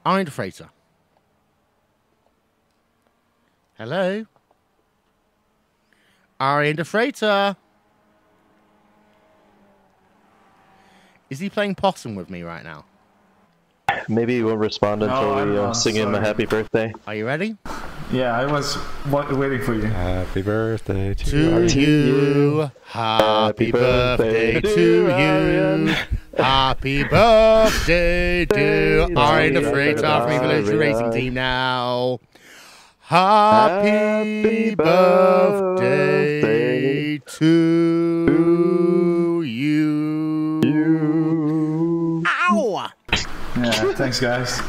Oran de Freitas. Hello, Oran de Freitas. Is he playing possum with me right now? Maybe he won't respond until we sing him a happy birthday. Are you ready? Yeah, I was waiting for you. Happy birthday to you. Happy birthday to you. Happy birthday to Oran de Freitas from Evolution Racing Team now. Happy birthday to you. Ow! Yeah, thanks, guys.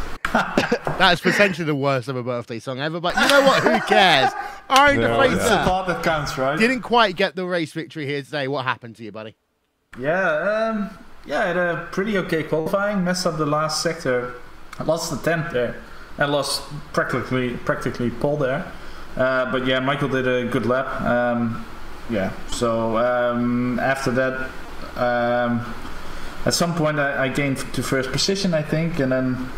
That's potentially the worst of a birthday song ever, but you know what? Who cares? Oran de It's the Freitas thought that counts, right? didn't quite get the race victory here today. What happened to you, buddy? Yeah, I had a pretty okay qualifying. Messed up the last sector. I lost the 10th there. I lost practically pole there. But yeah, Michael did a good lap. Yeah, so after that, at some point I gained to 1st position, I think, and then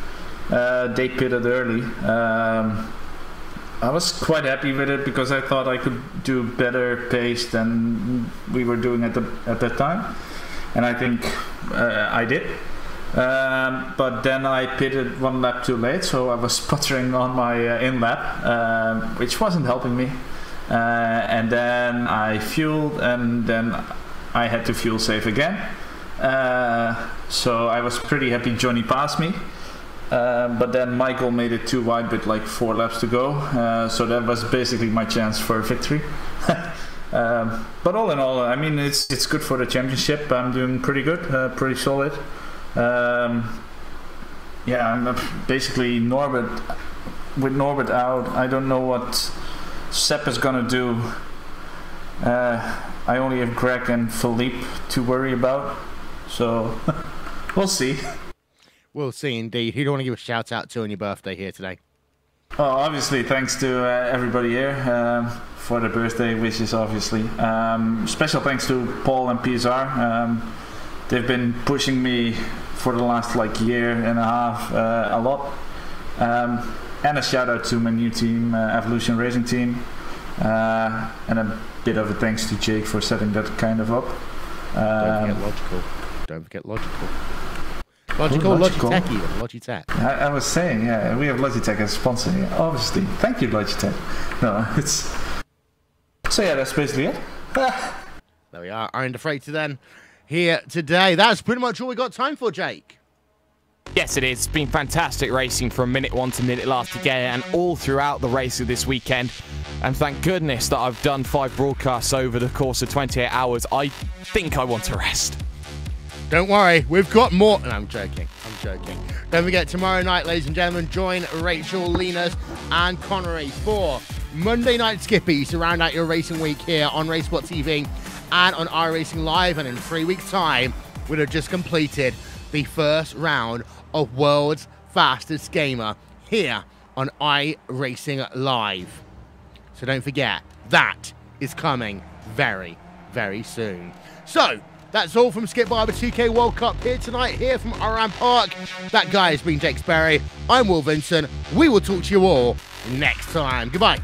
they pitted early. I was quite happy with it because I thought I could do better pace than we were doing at that time, and I think I did. But then I pitted 1 lap too late, so I was sputtering on my in lap, which wasn't helping me. And then I fueled, and then I had to fuel save again. So I was pretty happy Johnny passed me. But then Michael made it too wide with like 4 laps to go. So that was basically my chance for a victory. But all in all, I mean, it's good for the championship. I'm doing pretty good, pretty solid. Yeah, I'm basically Norbert. With Norbert out, I don't know what Sepp is gonna do. I only have Greg and Philippe to worry about, so we'll see. We'll see indeed. Who do you want to give a shout out to on your birthday here today? Oh, obviously, thanks to everybody here for the birthday wishes, obviously. Special thanks to Paul and PSR. They've been pushing me for the last like year and a half a lot. And a shout out to my new team, Evolution Racing Team. And a bit of a thanks to Jake for setting that kind of up. Don't forget Logical. Don't forget Logical. Logitech even. Logitech. I was saying, yeah, we have Logitech as a sponsor here, obviously. Thank you, Logitech. No, it's... So yeah, that's basically it. There we are. Oran de Freitas then here today. That's pretty much all we got time for, Jake. Yes, it is. It's been fantastic racing from minute 1 to minute last again, and all throughout the race of this weekend. And thank goodness that I've done 5 broadcasts over the course of 28 hours. I think I want to rest. Don't worry, we've got more. No, I'm joking. Don't forget, tomorrow night, ladies and gentlemen, join Rachel, Linus, and Connery for Monday Night Skippy to round out your racing week here on RaceSpot TV and on iRacing Live. And in 3 weeks' time, we'll have just completed the first round of World's Fastest Gamer here on iRacing Live. So don't forget, that is coming very, very soon. So, that's all from Skip Barber 2K World Cup here tonight, here from Oran Park. That guy has been Jake Sperry. I'm Will Vincent. We will talk to you all next time. Goodbye.